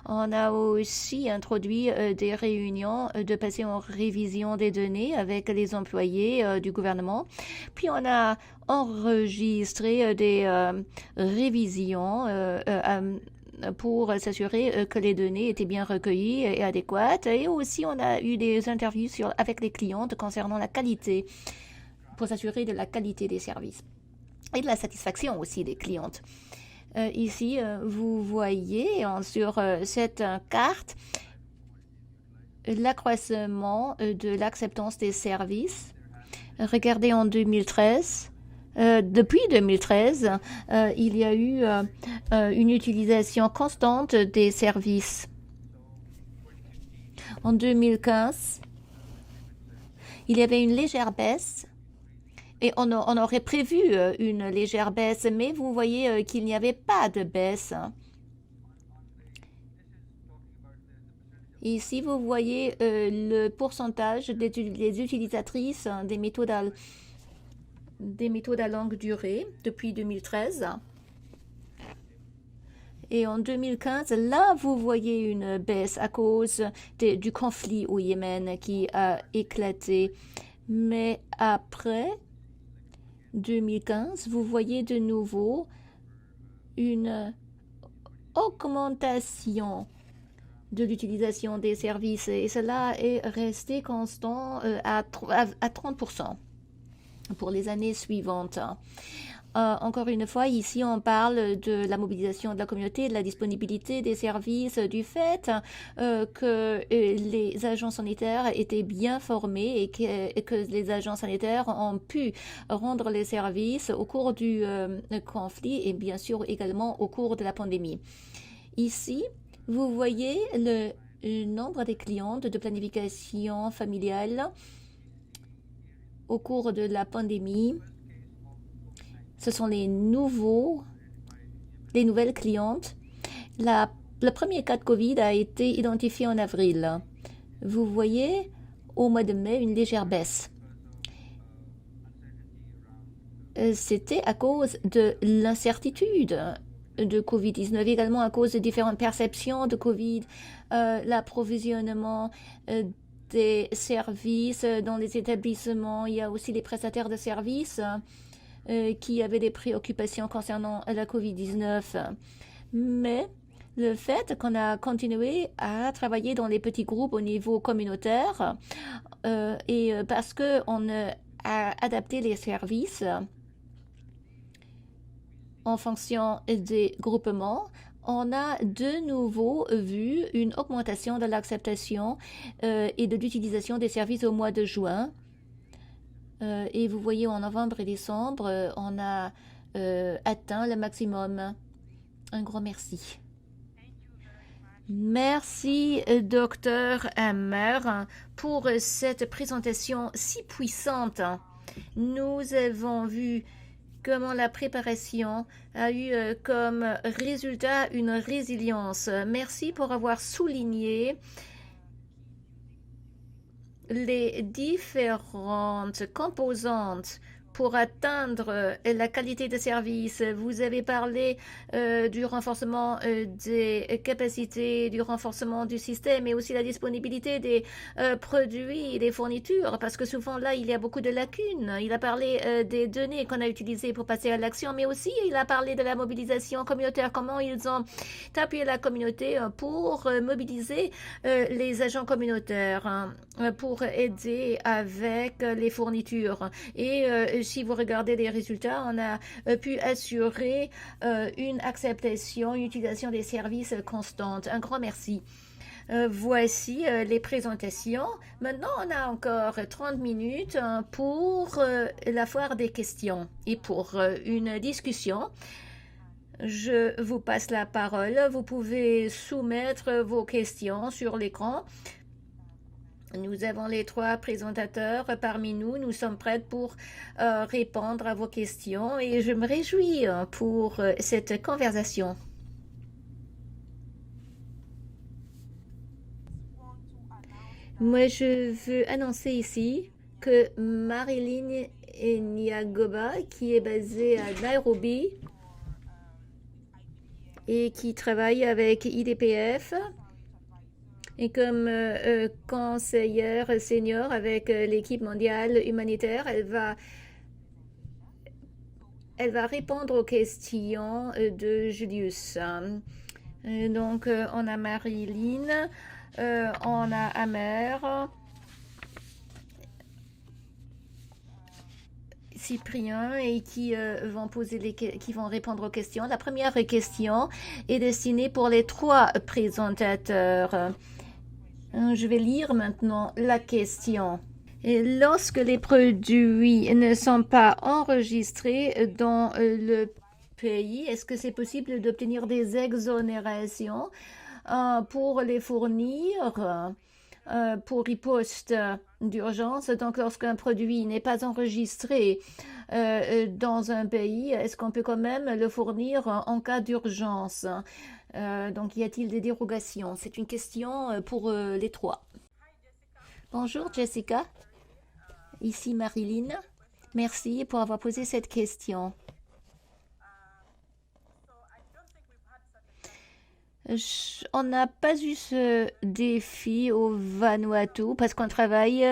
On a aussi introduit des réunions de passer en révision des données avec les employés du gouvernement. Puis on a enregistré des révisions pour s'assurer que les données étaient bien recueillies et adéquates. Et aussi, on a eu des interviews avec les clientes concernant la qualité, pour s'assurer de la qualité des services et de la satisfaction aussi des clientes. Ici, vous voyez sur cette carte l'accroissement de l'acceptance des services. Regardez en 2013. Depuis 2013, il y a eu une utilisation constante des services. En 2015, il y avait une légère baisse. Et on aurait prévu une légère baisse, mais vous voyez qu'il n'y avait pas de baisse. Ici, vous voyez le pourcentage des utilisatrices des méthodes à longue durée depuis 2013. Et en 2015, là, vous voyez une baisse à cause du conflit au Yémen qui a éclaté. Mais après 2015, vous voyez de nouveau une augmentation de l'utilisation des services et cela est resté constant à 30% pour les années suivantes. Encore une fois, ici, on parle de la mobilisation de la communauté, de la disponibilité des services, du fait que les agents sanitaires étaient bien formés et que les agents sanitaires ont pu rendre les services au cours du conflit et bien sûr également au cours de la pandémie. Ici, vous voyez le nombre des clientes de planification familiale au cours de la pandémie. Ce sont les nouvelles clientes. Le premier cas de Covid a été identifié en avril. Vous voyez au mois de mai une légère baisse. C'était à cause de l'incertitude de Covid-19, également à cause de différentes perceptions de Covid, l'approvisionnement des services dans les établissements. Il y a aussi les prestataires de services qui avaient des préoccupations concernant la Covid-19. Mais le fait qu'on a continué à travailler dans les petits groupes au niveau communautaire et parce qu'on a adapté les services en fonction des groupements, on a de nouveau vu une augmentation de l'acceptation et de l'utilisation des services au mois de juin. Et vous voyez, en novembre et décembre, on a atteint le maximum. Un grand merci. Merci, Dr. Hammer, pour cette présentation si puissante. Nous avons vu comment la préparation a eu comme résultat une résilience. Merci pour avoir souligné les différentes composantes pour atteindre la qualité de service. Vous avez parlé du renforcement des capacités, du renforcement du système et aussi la disponibilité des produits et des fournitures parce que souvent là, il y a beaucoup de lacunes. Il a parlé des données qu'on a utilisées pour passer à l'action, mais aussi il a parlé de la mobilisation communautaire, comment ils ont appuyé la communauté pour mobiliser les agents communautaires pour aider avec les fournitures. Et si vous regardez les résultats, on a pu assurer une acceptation, une utilisation des services constante. Un grand merci. Voici les présentations. Maintenant, on a encore 30 minutes pour la foire des questions et pour une discussion. Je vous passe la parole. Vous pouvez soumettre vos questions sur l'écran. Nous avons les 3 présentateurs parmi nous. Nous sommes prêts pour répondre à vos questions et je me réjouis pour cette conversation. Moi, je veux annoncer ici que Marilyn Niagoba, qui est basée à Nairobi et qui travaille avec IDPF, et comme conseillère senior avec l'équipe mondiale humanitaire, elle va répondre aux questions de Julius. Donc, on a Marilyn, on a Amer, Cyprien et qui vont répondre aux questions. La première question est destinée pour les 3 présentateurs. Je vais lire maintenant la question. Et lorsque les produits ne sont pas enregistrés dans le pays, est-ce que c'est possible d'obtenir des exonérations pour les fournir pour riposte d'urgence? Donc, lorsqu'un produit n'est pas enregistré dans un pays, est-ce qu'on peut quand même le fournir en cas d'urgence? Donc, y a-t-il des dérogations? C'est une question pour les trois. Bonjour Jessica, ici Marilyn. Merci pour avoir posé cette question. On n'a pas eu ce défi au Vanuatu parce qu'on travaille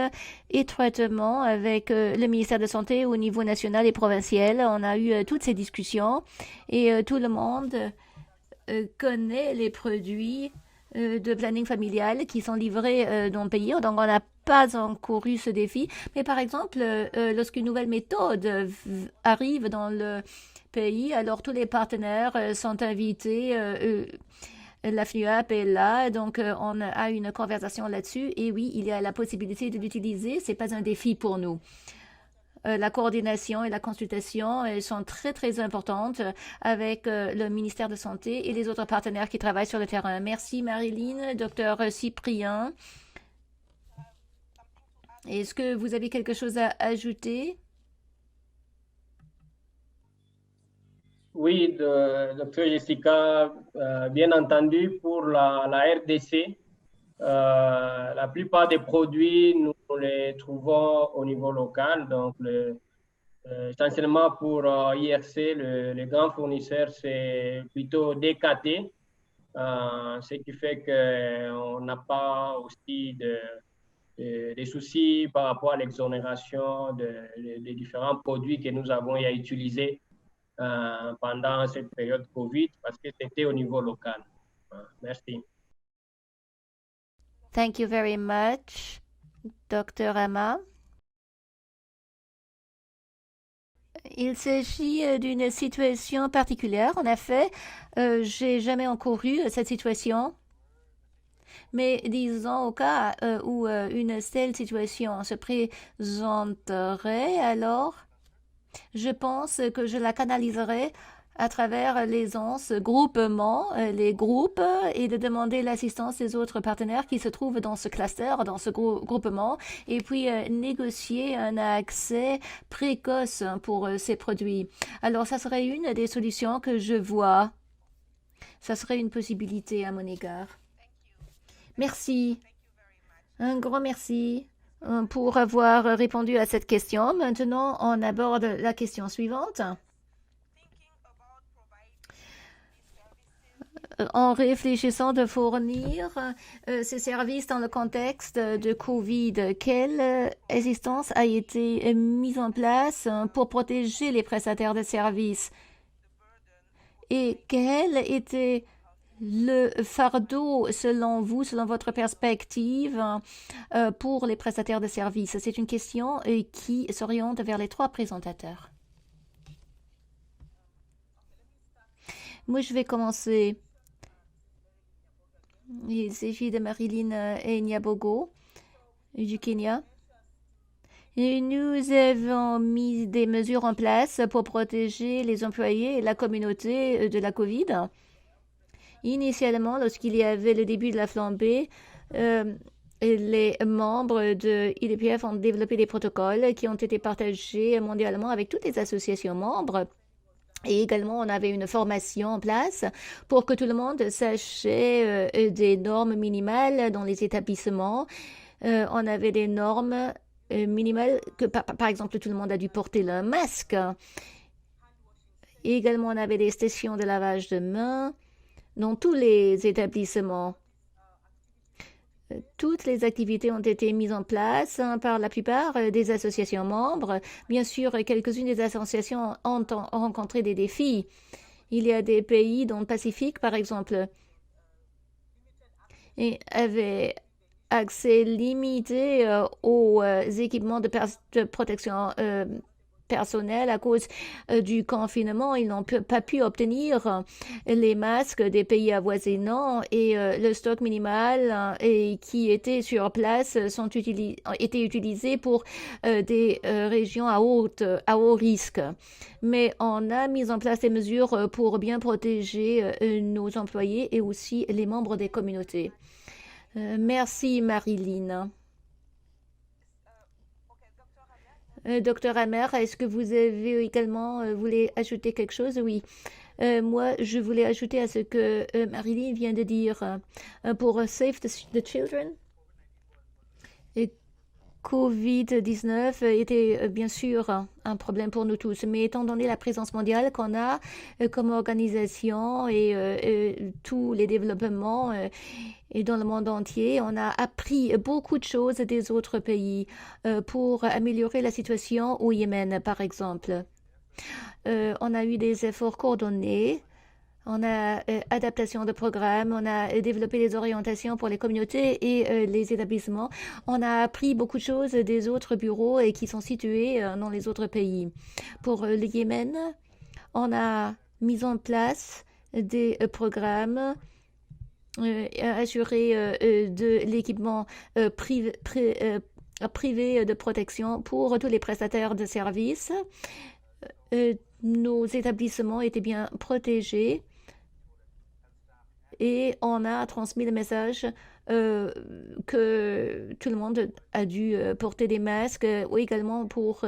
étroitement avec le ministère de la Santé au niveau national et provincial. On a eu toutes ces discussions et tout le monde connaît les produits de planning familial qui sont livrés dans le pays. Donc, on n'a pas encore eu ce défi. Mais par exemple, lorsqu'une nouvelle méthode arrive dans le pays, alors tous les partenaires sont invités. La FNUAP est là, donc on a une conversation là-dessus. Et oui, il y a la possibilité de l'utiliser. C'est pas un défi pour nous. La coordination et la consultation sont très, très importantes avec le ministère de Santé et les autres partenaires qui travaillent sur le terrain. Merci Marilyn, docteur Cyprien. Est-ce que vous avez quelque chose à ajouter? Oui, docteur Jessica, bien entendu, pour la RDC, la plupart des produits, nous les trouvons au niveau local. Donc, essentiellement pour IRC, le grand fournisseur, c'est plutôt DKT, ce qui fait qu'on n'a pas aussi des soucis par rapport à l'exonération des différents produits que nous avons à utiliser pendant cette période COVID parce que c'était au niveau local. Merci. Thank you very much, Dr. Ama. Il s'agit d'une situation particulière. En effet, j'ai jamais encore eu cette situation. Mais disons au cas où une telle situation se présenterait, alors je pense que je la canaliserai à travers les groupements, les groupes, et de demander l'assistance des autres partenaires qui se trouvent dans ce cluster, dans ce groupement, et puis négocier un accès précoce pour ces produits. Alors, ça serait une des solutions que je vois. Ça serait une possibilité à mon égard. Merci. Un grand merci pour avoir répondu à cette question. Maintenant, on aborde la question suivante. En réfléchissant de fournir ces services dans le contexte de COVID, quelle assistance a été mise en place pour protéger les prestataires de services? Et quel était le fardeau, selon vous, selon votre perspective, pour les prestataires de services? C'est une question qui s'oriente vers les trois présentateurs. Moi, je vais commencer. Il s'agit de Marilyn Nyabogo du Kenya. Et nous avons mis des mesures en place pour protéger les employés et la communauté de la COVID. Initialement, lorsqu'il y avait le début de la flambée, les membres de IDPF ont développé des protocoles qui ont été partagés mondialement avec toutes les associations membres. Et également, on avait une formation en place pour que tout le monde sachait des normes minimales dans les établissements. On avait des normes minimales que, par exemple, tout le monde a dû porter le masque. Et également, on avait des stations de lavage de mains dans tous les établissements. Toutes les activités ont été mises en place par la plupart des associations membres. Bien sûr, quelques-unes des associations ont rencontré des défis. Il y a des pays dans le Pacifique, par exemple, et avaient accès limité aux équipements de protection personnel à cause du confinement. Ils n'ont pas pu obtenir les masques des pays avoisinants et le stock minimal qui était sur place était utilisé pour des régions à haut risque. Mais on a mis en place des mesures pour bien protéger nos employés et aussi les membres des communautés. Merci Marilyn. Docteur Amer, est-ce que vous avez également voulu ajouter quelque chose? Oui. Moi, je voulais ajouter à ce que Marilyn vient de dire pour Save the Children. Et Covid-19 était bien sûr un problème pour nous tous, mais étant donné la présence mondiale qu'on a comme organisation et tous les développements et dans le monde entier, on a appris beaucoup de choses des autres pays pour améliorer la situation au Yémen, par exemple. On a eu des efforts coordonnés. On a adaptation de programmes, on a développé des orientations pour les communautés et les établissements. On a appris beaucoup de choses des autres bureaux et qui sont situés dans les autres pays. Pour le Yémen, on a mis en place des programmes assurés de l'équipement privé de protection pour tous les prestataires de services. Nos établissements étaient bien protégés et on a transmis le message que tout le monde a dû porter des masques ou également pour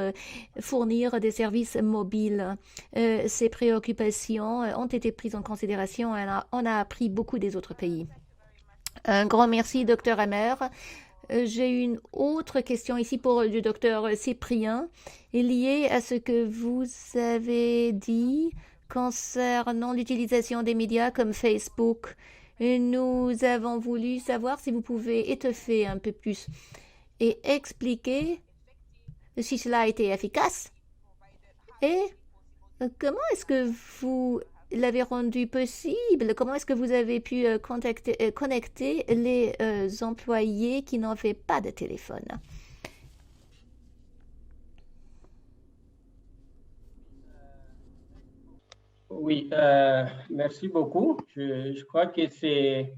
fournir des services mobiles. Ces préoccupations ont été prises en considération et on a appris beaucoup des autres pays. Un grand merci, Dr. Amer. J'ai une autre question ici pour le docteur Cyprien, liée à ce que vous avez dit concernant l'utilisation des médias comme Facebook. Nous avons voulu savoir si vous pouvez étoffer un peu plus et expliquer si cela a été efficace et comment est-ce que vous l'avez rendu possible? Comment est-ce que vous avez pu connecter les employés qui n'avaient pas de téléphone? Oui, merci beaucoup. Je crois que c'était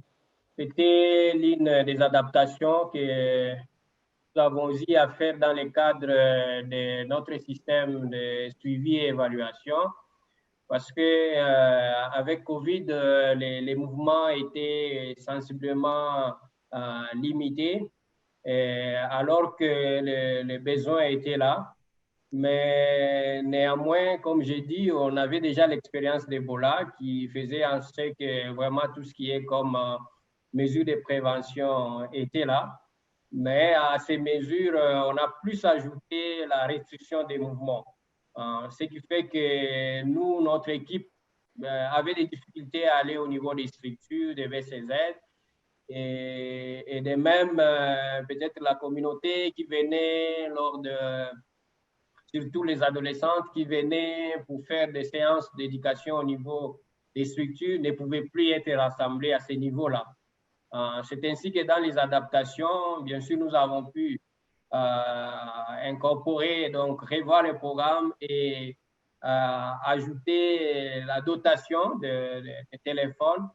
l'une des adaptations que nous avons eu à faire dans le cadre de notre système de suivi et évaluation. Parce que avec Covid, les mouvements étaient sensiblement limités, alors que le besoin était là. Mais néanmoins, comme j'ai dit, on avait déjà l'expérience d'Ebola qui faisait en sorte que vraiment tout ce qui est comme mesures de prévention était là. Mais à ces mesures, on a plus ajouté la restriction des mouvements. Ce qui fait que nous, notre équipe avait des difficultés à aller au niveau des structures, des VCZ, et de même peut-être la communauté qui venait surtout les adolescentes qui venaient pour faire des séances d'éducation au niveau des structures ne pouvaient plus être rassemblées à ce niveau-là. C'est ainsi que dans les adaptations, bien sûr, nous avons pu incorporer, donc revoir le programme et ajouter la dotation de téléphones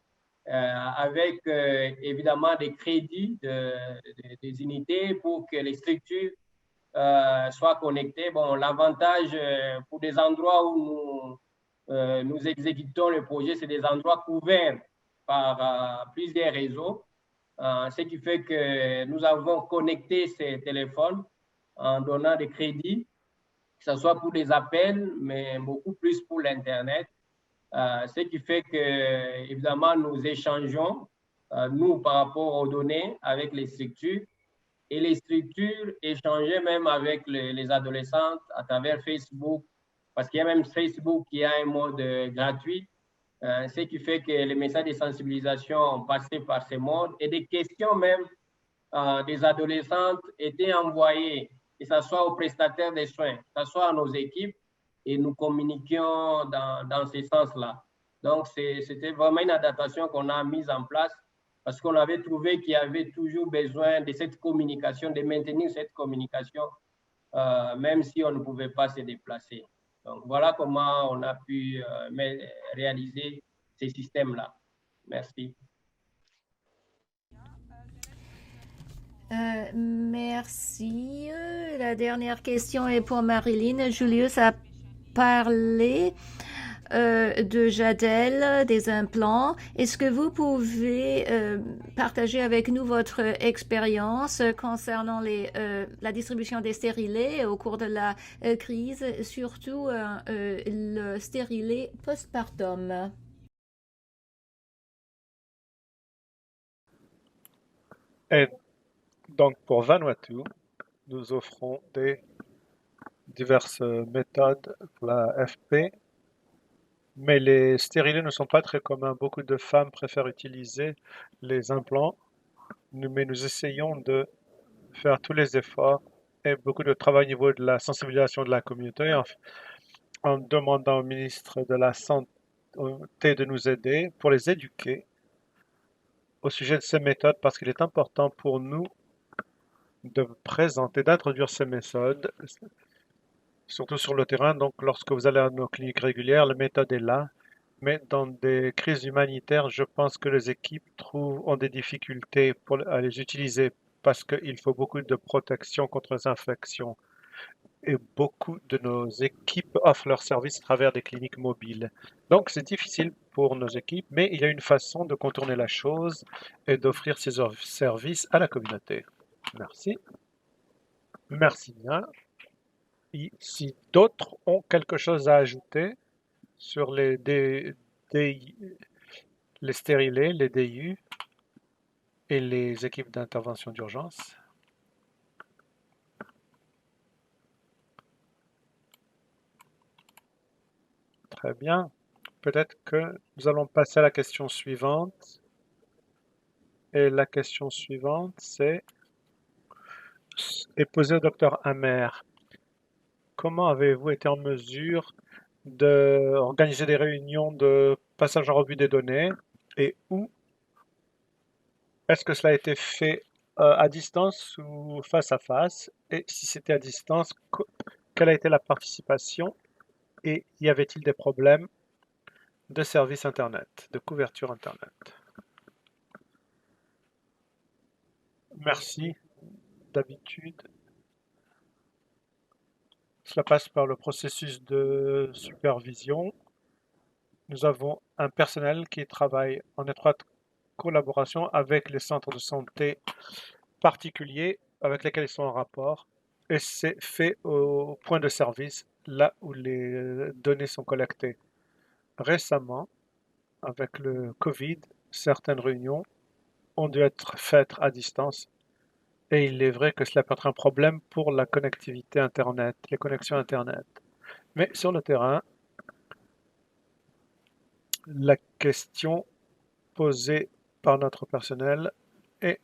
avec évidemment des crédits des unités pour que les structures soient connectées. Bon, l'avantage pour des endroits où nous exécutons le projet, c'est des endroits couverts par plusieurs réseaux. Ce qui fait que nous avons connecté ces téléphones en donnant des crédits, que ce soit pour des appels, mais beaucoup plus pour l'Internet. Ce qui fait que, évidemment, nous échangeons, nous, par rapport aux données avec les structures, et les structures échangeaient même avec les adolescentes à travers Facebook, parce qu'il y a même Facebook qui a un mode gratuit. Ce qui fait que les messages de sensibilisation ont passé par ces modes et des questions même des adolescentes étaient envoyées, que ce soit aux prestataires des soins, que ce soit à nos équipes, et nous communiquions dans ce sens-là. Donc, c'était vraiment une adaptation qu'on a mise en place parce qu'on avait trouvé qu'il y avait toujours besoin de cette communication, de maintenir cette communication, même si on ne pouvait pas se déplacer. Donc, voilà comment on a pu réaliser ces systèmes-là. Merci. Merci. La dernière question est pour Marilyn. Julius a parlé de Jadel, des implants. Est-ce que vous pouvez partager avec nous votre expérience concernant la distribution des stérilés au cours de la crise, surtout le stérilet postpartum? Et donc, pour Vanuatu, nous offrons diverses méthodes pour la FP, mais les stérilés ne sont pas très communs. Beaucoup de femmes préfèrent utiliser les implants, mais nous essayons de faire tous les efforts et beaucoup de travail au niveau de la sensibilisation de la communauté en demandant au ministre de la Santé de nous aider pour les éduquer au sujet de ces méthodes parce qu'il est important pour nous de présenter, d'introduire ces méthodes, surtout sur le terrain. Donc, lorsque vous allez à nos cliniques régulières, la méthode est là. Mais dans des crises humanitaires, je pense que les équipes ont des difficultés à les utiliser parce qu'il faut beaucoup de protection contre les infections. Et beaucoup de nos équipes offrent leurs services à travers des cliniques mobiles. Donc, c'est difficile pour nos équipes, mais il y a une façon de contourner la chose et d'offrir ces services à la communauté. Merci. Merci bien. Si d'autres ont quelque chose à ajouter sur les stérilés, les DIU et les équipes d'intervention d'urgence. Très bien. Peut-être que nous allons passer à la question suivante. Et la question suivante est posée au docteur Amer. Comment avez-vous été en mesure d'organiser des réunions de passage en revue des données et où est-ce que cela a été fait à distance ou face à face? Et si c'était à distance, quelle a été la participation? Et y avait-il des problèmes de service Internet, de couverture Internet? Merci. D'habitude, cela passe par le processus de supervision. Nous avons un personnel qui travaille en étroite collaboration avec les centres de santé particuliers avec lesquels ils sont en rapport. Et c'est fait au point de service, là où les données sont collectées. Récemment, avec le Covid, certaines réunions ont dû être faites à distance. Et il est vrai que cela peut être un problème pour la connectivité Internet, les connexions Internet. Mais sur le terrain, la question posée par notre personnel est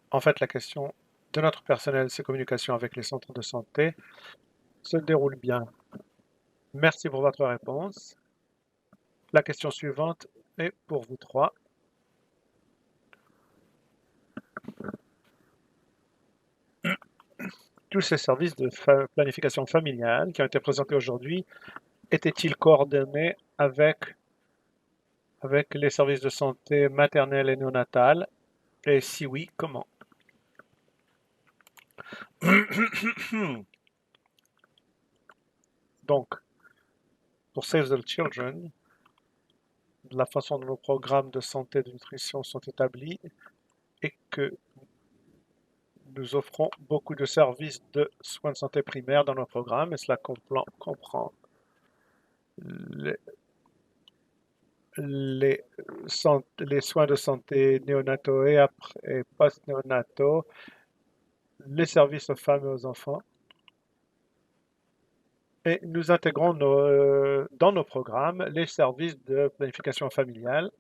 en fait la question de notre personnel, ses communications avec les centres de santé se déroulent bien. Merci pour votre réponse. La question suivante est pour vous trois. Tous ces services de planification familiale qui ont été présentés aujourd'hui étaient-ils coordonnés avec les services de santé maternelle et néonatale? Et si oui, comment? Donc, pour Save the Children, la façon dont nos programmes de santé et de nutrition sont établis et que nous offrons beaucoup de services de soins de santé primaires dans nos programmes et cela comprend les, les, les soins de santé néonataux et post-néonataux, les services aux femmes et aux enfants. Et nous intégrons dans nos programmes les services de planification familiale.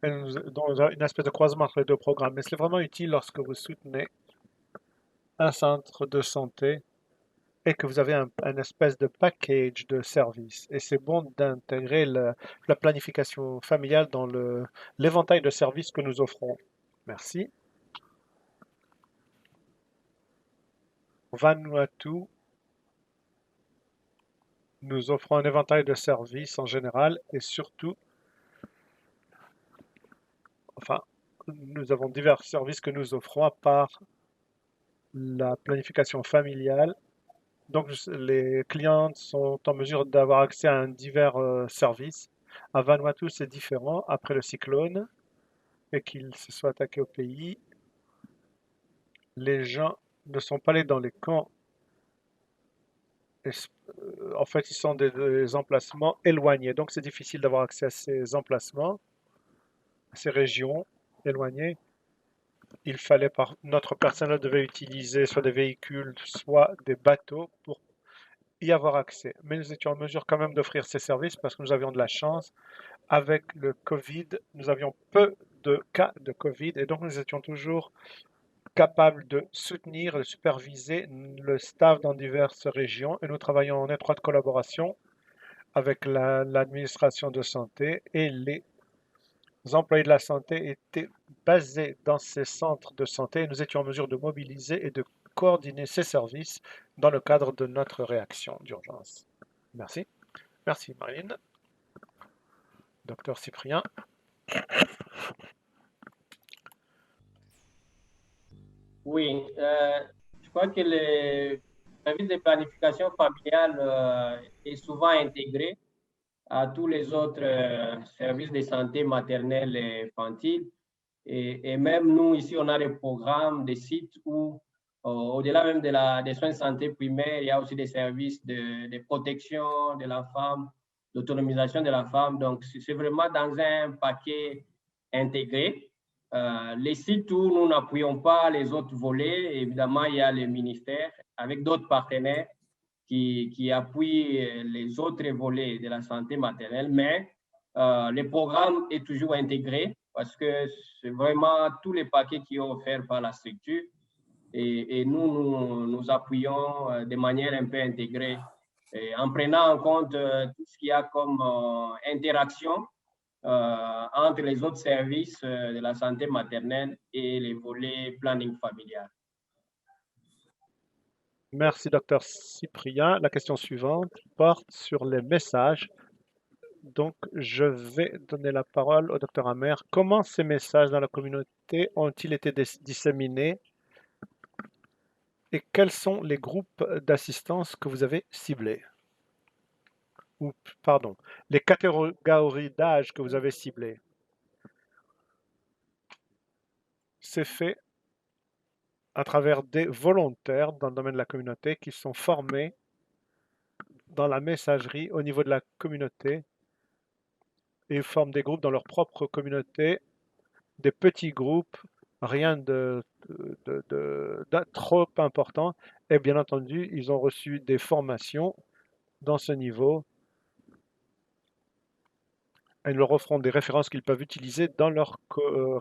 Et dans une espèce de croisement entre les deux programmes. Mais c'est vraiment utile lorsque vous soutenez un centre de santé et que vous avez un espèce de package de services. Et c'est bon d'intégrer la planification familiale dans l'éventail de services que nous offrons. Merci. Vanuatu, nous offrons un éventail de services en général et surtout, enfin, nous avons divers services que nous offrons à part la planification familiale Donc, les clients sont en mesure d'avoir accès à un divers services. À Vanuatu, c'est différent. Après le cyclone et qu'il se soit attaqué au pays, les gens ne sont pas allés dans les camps. En fait, ils sont des emplacements éloignés. Donc, c'est difficile d'avoir accès à ces emplacements, à ces régions éloignées. Il fallait notre personnel devait utiliser soit des véhicules, soit des bateaux pour y avoir accès. Mais nous étions en mesure quand même d'offrir ces services parce que nous avions de la chance. Avec le Covid, nous avions peu de cas de Covid et donc nous étions toujours capables de soutenir, de superviser le staff dans diverses régions et nous travaillons en étroite collaboration avec l'administration de santé et les employés de la santé étaient basés dans ces centres de santé et nous étions en mesure de mobiliser et de coordonner ces services dans le cadre de notre réaction d'urgence. Merci. Merci, Marine. Docteur Cyprien. Oui, je crois que le service de planification familiale est souvent intégré à tous les autres services de santé maternelle et infantile. Et même nous, ici, on a des programmes, des sites où, au-delà même des soins de santé primaires, il y a aussi des services de protection de la femme, d'autonomisation de la femme. Donc, c'est vraiment dans un paquet intégré. Les sites où nous n'appuyons pas les autres volets, évidemment, il y a les ministères avec d'autres partenaires qui appuient les autres volets de la santé maternelle, mais le programme est toujours intégré parce que c'est vraiment tous les paquets qui sont offerts par la structure et nous appuyons de manière un peu intégrée en prenant en compte tout ce qu'il y a comme interaction entre les autres services de la santé maternelle et les volets planning familial. Merci, docteur Cyprien. La question suivante porte sur les messages. Donc, je vais donner la parole au docteur Amer. Comment ces messages dans la communauté ont-ils été disséminés et quels sont les groupes d'assistance que vous avez ciblés? Ou, pardon, les catégories d'âge que vous avez ciblées. C'est fait à travers des volontaires dans le domaine de la communauté qui sont formés dans la messagerie au niveau de la communauté et forment des groupes dans leur propre communauté, des petits groupes, rien de trop important. Et bien entendu, ils ont reçu des formations dans ce niveau. Et nous leur offrons des références qu'ils peuvent utiliser dans leurs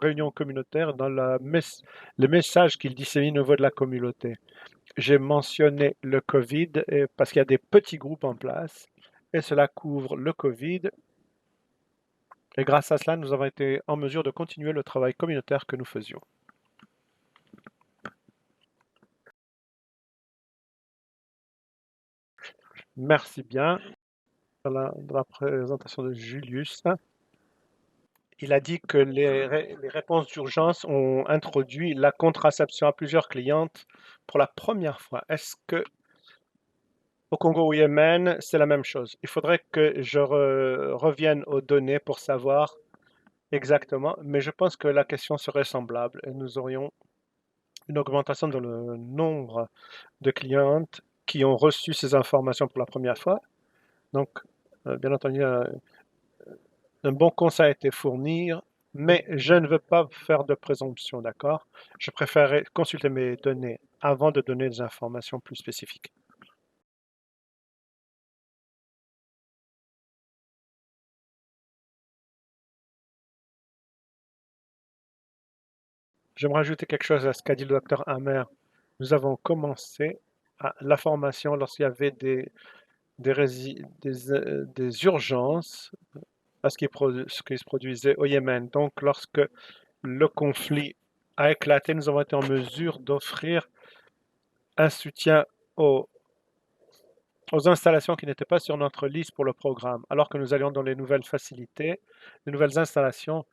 réunions communautaires, dans les messages qu'ils disséminent au niveau de la communauté. J'ai mentionné le Covid parce qu'il y a des petits groupes en place et cela couvre le Covid. Et grâce à cela, nous avons été en mesure de continuer le travail communautaire que nous faisions. Merci bien. Dans la présentation de Julius, il a dit que les réponses d'urgence ont introduit la contraception à plusieurs clientes pour la première fois. Est-ce que au Congo ou au Yémen, c'est la même chose? Il faudrait que je revienne aux données pour savoir exactement, mais je pense que la question serait semblable et nous aurions une augmentation dans le nombre de clientes qui ont reçu ces informations pour la première fois. Donc, bien entendu, un bon conseil a été fourni, mais je ne veux pas faire de présomption, d'accord? Je préférerais consulter mes données avant de donner des informations plus spécifiques. J'aimerais ajouter quelque chose à ce qu'a dit le docteur Hammer. Nous avons commencé la formation lorsqu'il y avait des urgences à ce qui se produisait au Yémen. Donc, lorsque le conflit a éclaté, nous avons été en mesure d'offrir un soutien aux installations qui n'étaient pas sur notre liste pour le programme. Alors que nous allions dans les nouvelles facilités, les nouvelles installations,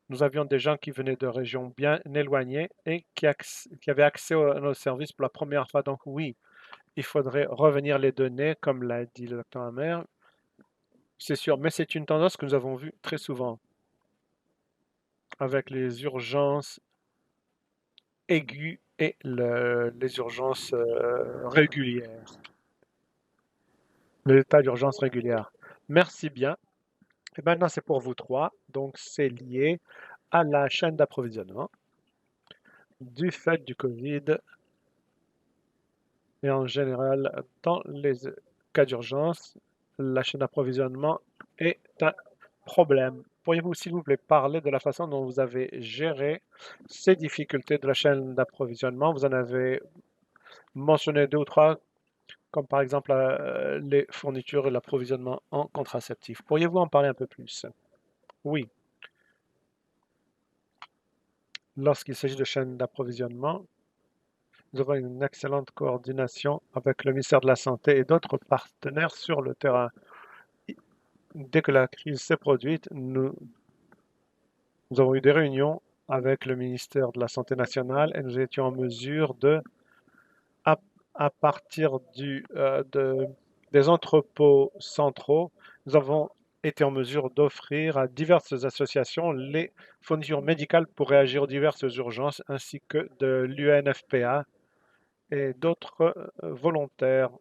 nous avions des gens qui venaient de régions bien éloignées et qui avaient accès à nos services pour la première fois. Donc oui, il faudrait revenir les données, comme l'a dit le docteur Hammer. C'est sûr, mais c'est une tendance que nous avons vue très souvent avec les urgences aiguës et les urgences régulières, l'état d'urgence régulière. Merci bien. Et maintenant, c'est pour vous trois. Donc, c'est lié à la chaîne d'approvisionnement du fait du Covid et en général, dans les cas d'urgence, la chaîne d'approvisionnement est un problème. Pourriez-vous, s'il vous plaît, parler de la façon dont vous avez géré ces difficultés de la chaîne d'approvisionnement? Vous en avez mentionné deux ou trois, comme par exemple les fournitures et l'approvisionnement en contraceptifs. Pourriez-vous en parler un peu plus? Oui. Lorsqu'il s'agit de chaîne d'approvisionnement, nous avons une excellente coordination avec le ministère de la Santé et d'autres partenaires sur le terrain. Dès que la crise s'est produite, nous avons eu des réunions avec le ministère de la Santé nationale et nous étions en mesure de, à partir des entrepôts centraux, nous avons été en mesure d'offrir à diverses associations les fournitures médicales pour réagir aux diverses urgences, ainsi que de l'UNFPA et d'autres volontaires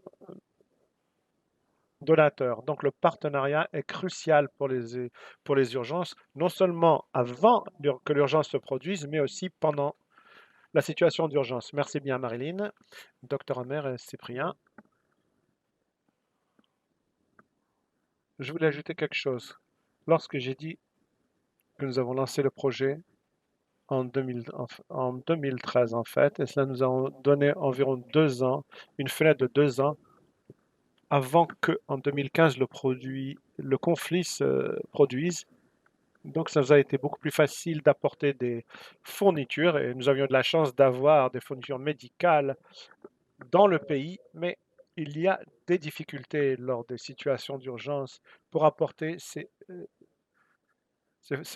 donateurs. Donc le partenariat est crucial pour les urgences, non seulement avant que l'urgence se produise, mais aussi pendant la situation d'urgence. Merci bien Marilyn, Dr Amer et Cyprien. Je voulais ajouter quelque chose. Lorsque j'ai dit que nous avons lancé le projet en 2013 en fait, et cela nous a donné environ 2 ans, une fenêtre de 2 ans avant que en 2015 le conflit se produise. Donc ça nous a été beaucoup plus facile d'apporter des fournitures et nous avions de la chance d'avoir des fournitures médicales dans le pays, mais il y a des difficultés lors des situations d'urgence pour apporter ces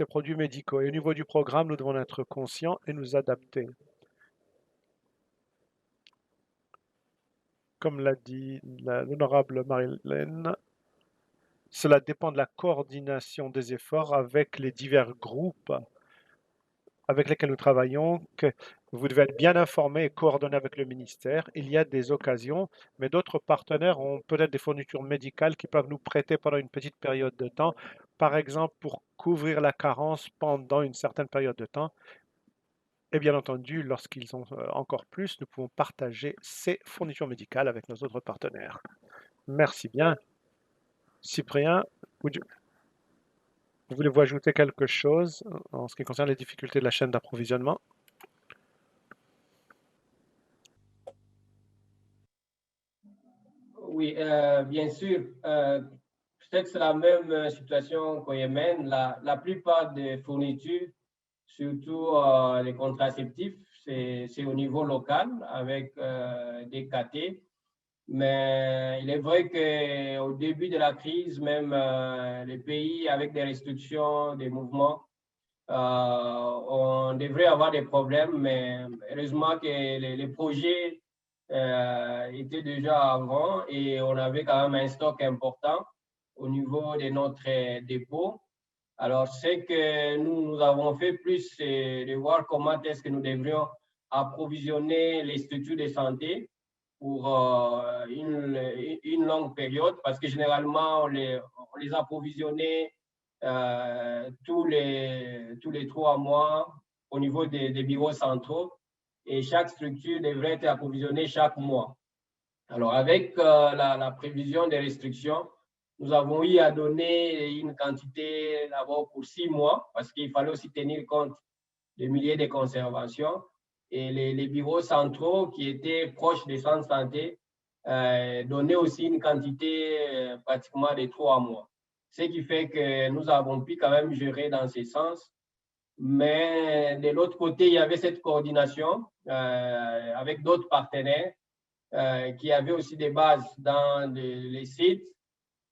produits médicaux. Et au niveau du programme, nous devons être conscients et nous adapter. Comme l'a dit l'honorable Marilyn, cela dépend de la coordination des efforts avec les divers groupes avec lesquels nous travaillons, que vous devez être bien informé et coordonné avec le ministère. Il y a des occasions, mais d'autres partenaires ont peut-être des fournitures médicales qui peuvent nous prêter pendant une petite période de temps, par exemple pour couvrir la carence pendant une certaine période de temps. Et bien entendu, lorsqu'ils ont encore plus, nous pouvons partager ces fournitures médicales avec nos autres partenaires. Merci bien. Cyprien, voulez-vous ajouter quelque chose en ce qui concerne les difficultés de la chaîne d'approvisionnement? Oui, bien sûr. Peut-être que c'est la même situation qu'au Yémen. La plupart des fournitures, surtout les contraceptifs, c'est au niveau local avec des KT. Mais il est vrai qu'au début de la crise, même les pays avec des restrictions, des mouvements, on devrait avoir des problèmes, mais heureusement que les projets étaient déjà avant et on avait quand même un stock important au niveau de notre dépôt. Alors, ce que nous avons fait plus, c'est de voir comment est-ce que nous devrions approvisionner les structures de santé pour une longue période, parce que généralement, on les approvisionnait tous les 3 mois au niveau des bureaux centraux et chaque structure devrait être approvisionnée chaque mois. Alors, avec la prévision des restrictions, nous avons eu à donner une quantité d'abord pour 6 mois parce qu'il fallait aussi tenir compte des milliers de conservations et les bureaux centraux qui étaient proches des centres de santé donnaient aussi une quantité pratiquement de 3 mois. Ce qui fait que nous avons pu quand même gérer dans ce sens. Mais de l'autre côté, il y avait cette coordination avec d'autres partenaires qui avaient aussi des bases dans les sites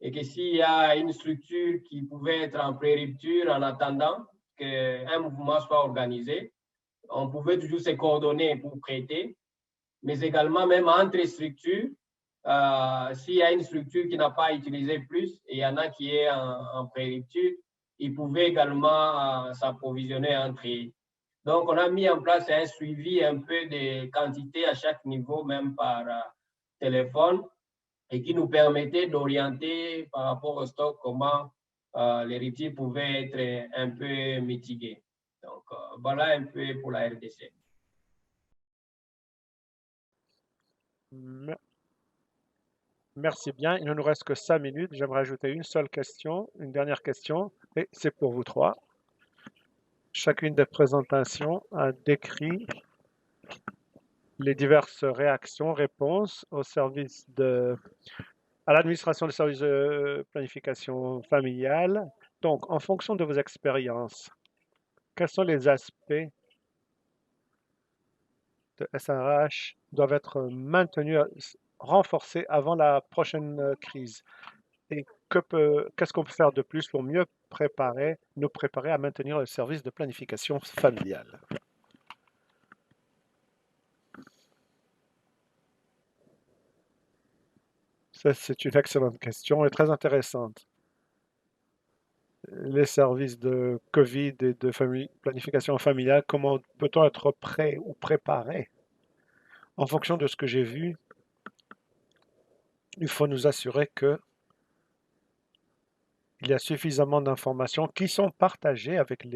et que s'il y a une structure qui pouvait être en pré-rupture en attendant qu'un mouvement soit organisé, on pouvait toujours se coordonner pour prêter, mais également même entre structures, s'il y a une structure qui n'a pas utilisé plus et il y en a qui est en pré-rupture, ils pouvaient également s'approvisionner entre eux. Donc, on a mis en place un suivi un peu des quantités à chaque niveau, même par téléphone, et qui nous permettait d'orienter par rapport au stock comment les ruptures pouvaient être un peu mitiguées. Donc, voilà un peu pour la RDC. Merci bien. Il ne nous reste que 5 minutes. J'aimerais ajouter une seule question, une dernière question, et c'est pour vous trois. Chacune des présentations a décrit les diverses réactions, réponses au service à l'administration des services de planification familiale. Donc, en fonction de vos expériences, quels sont les aspects de SRH doivent être maintenus, renforcés avant la prochaine crise? Et qu'est-ce qu'on peut faire de plus pour mieux nous préparer à maintenir le service de planification familiale? Ça, c'est une excellente question et très intéressante. Les services de Covid et de planification familiale, comment peut-on être prêt ou préparé? En fonction de ce que j'ai vu, il faut nous assurer qu'il y a suffisamment d'informations qui sont partagées avec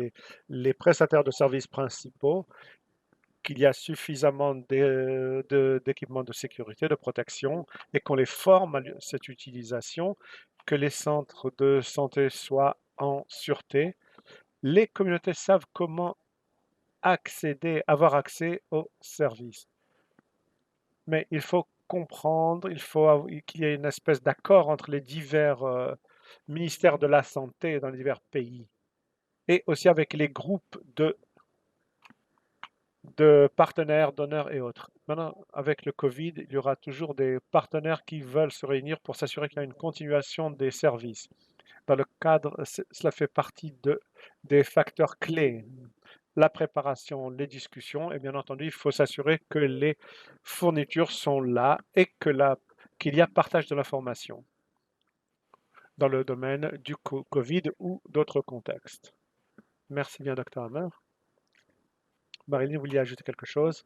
les prestataires de services principaux, qu'il y a suffisamment d'équipements de sécurité, de protection, et qu'on les forme à cette utilisation, que les centres de santé soient en sûreté. Les communautés savent comment avoir accès aux services. Mais il faut comprendre, il faut qu'il y ait une espèce d'accord entre les divers ministères de la santé dans les divers pays et aussi avec les groupes de partenaires, donneurs et autres. Maintenant, avec le Covid, il y aura toujours des partenaires qui veulent se réunir pour s'assurer qu'il y a une continuation des services. Dans le cadre, cela fait partie des facteurs clés. La préparation, les discussions, et bien entendu, il faut s'assurer que les fournitures sont là et qu'il y a partage de l'information dans le domaine du Covid ou d'autres contextes. Merci bien, Dr. Hammer. Marilyn, vous vouliez ajouter quelque chose?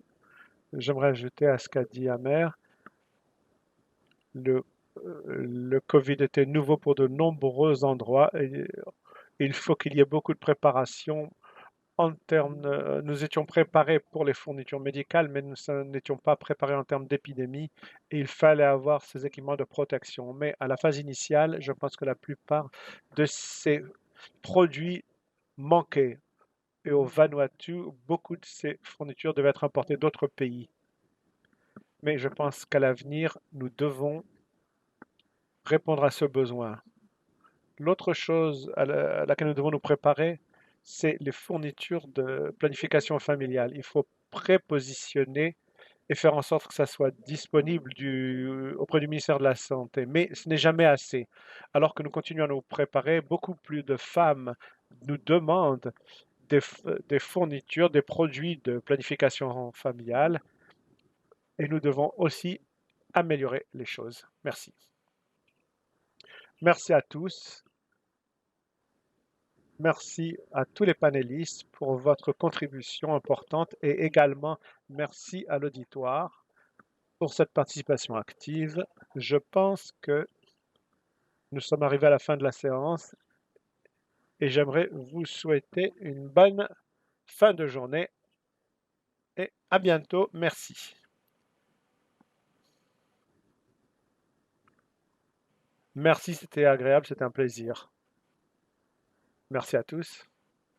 J'aimerais ajouter à ce qu'a dit Hammer. Le Covid était nouveau pour de nombreux endroits et il faut qu'il y ait beaucoup de préparation en termes, nous étions préparés pour les fournitures médicales, mais nous n'étions pas préparés en termes d'épidémie et il fallait avoir ces équipements de protection. Mais à la phase initiale, je pense que la plupart de ces produits manquaient. Et au Vanuatu, beaucoup de ces fournitures devaient être importées d'autres pays. Mais je pense qu'à l'avenir, nous devons répondre à ce besoin. L'autre chose à laquelle nous devons nous préparer, c'est les fournitures de planification familiale. Il faut prépositionner et faire en sorte que ça soit disponible auprès du ministère de la Santé. Mais ce n'est jamais assez. Alors que nous continuons à nous préparer, beaucoup plus de femmes nous demandent des fournitures, des produits de planification familiale et nous devons aussi améliorer les choses. Merci. Merci à tous. Merci à tous les panélistes pour votre contribution importante et également merci à l'auditoire pour cette participation active. Je pense que nous sommes arrivés à la fin de la séance et j'aimerais vous souhaiter une bonne fin de journée et à bientôt. Merci. Merci, c'était agréable, c'était un plaisir. Merci à tous.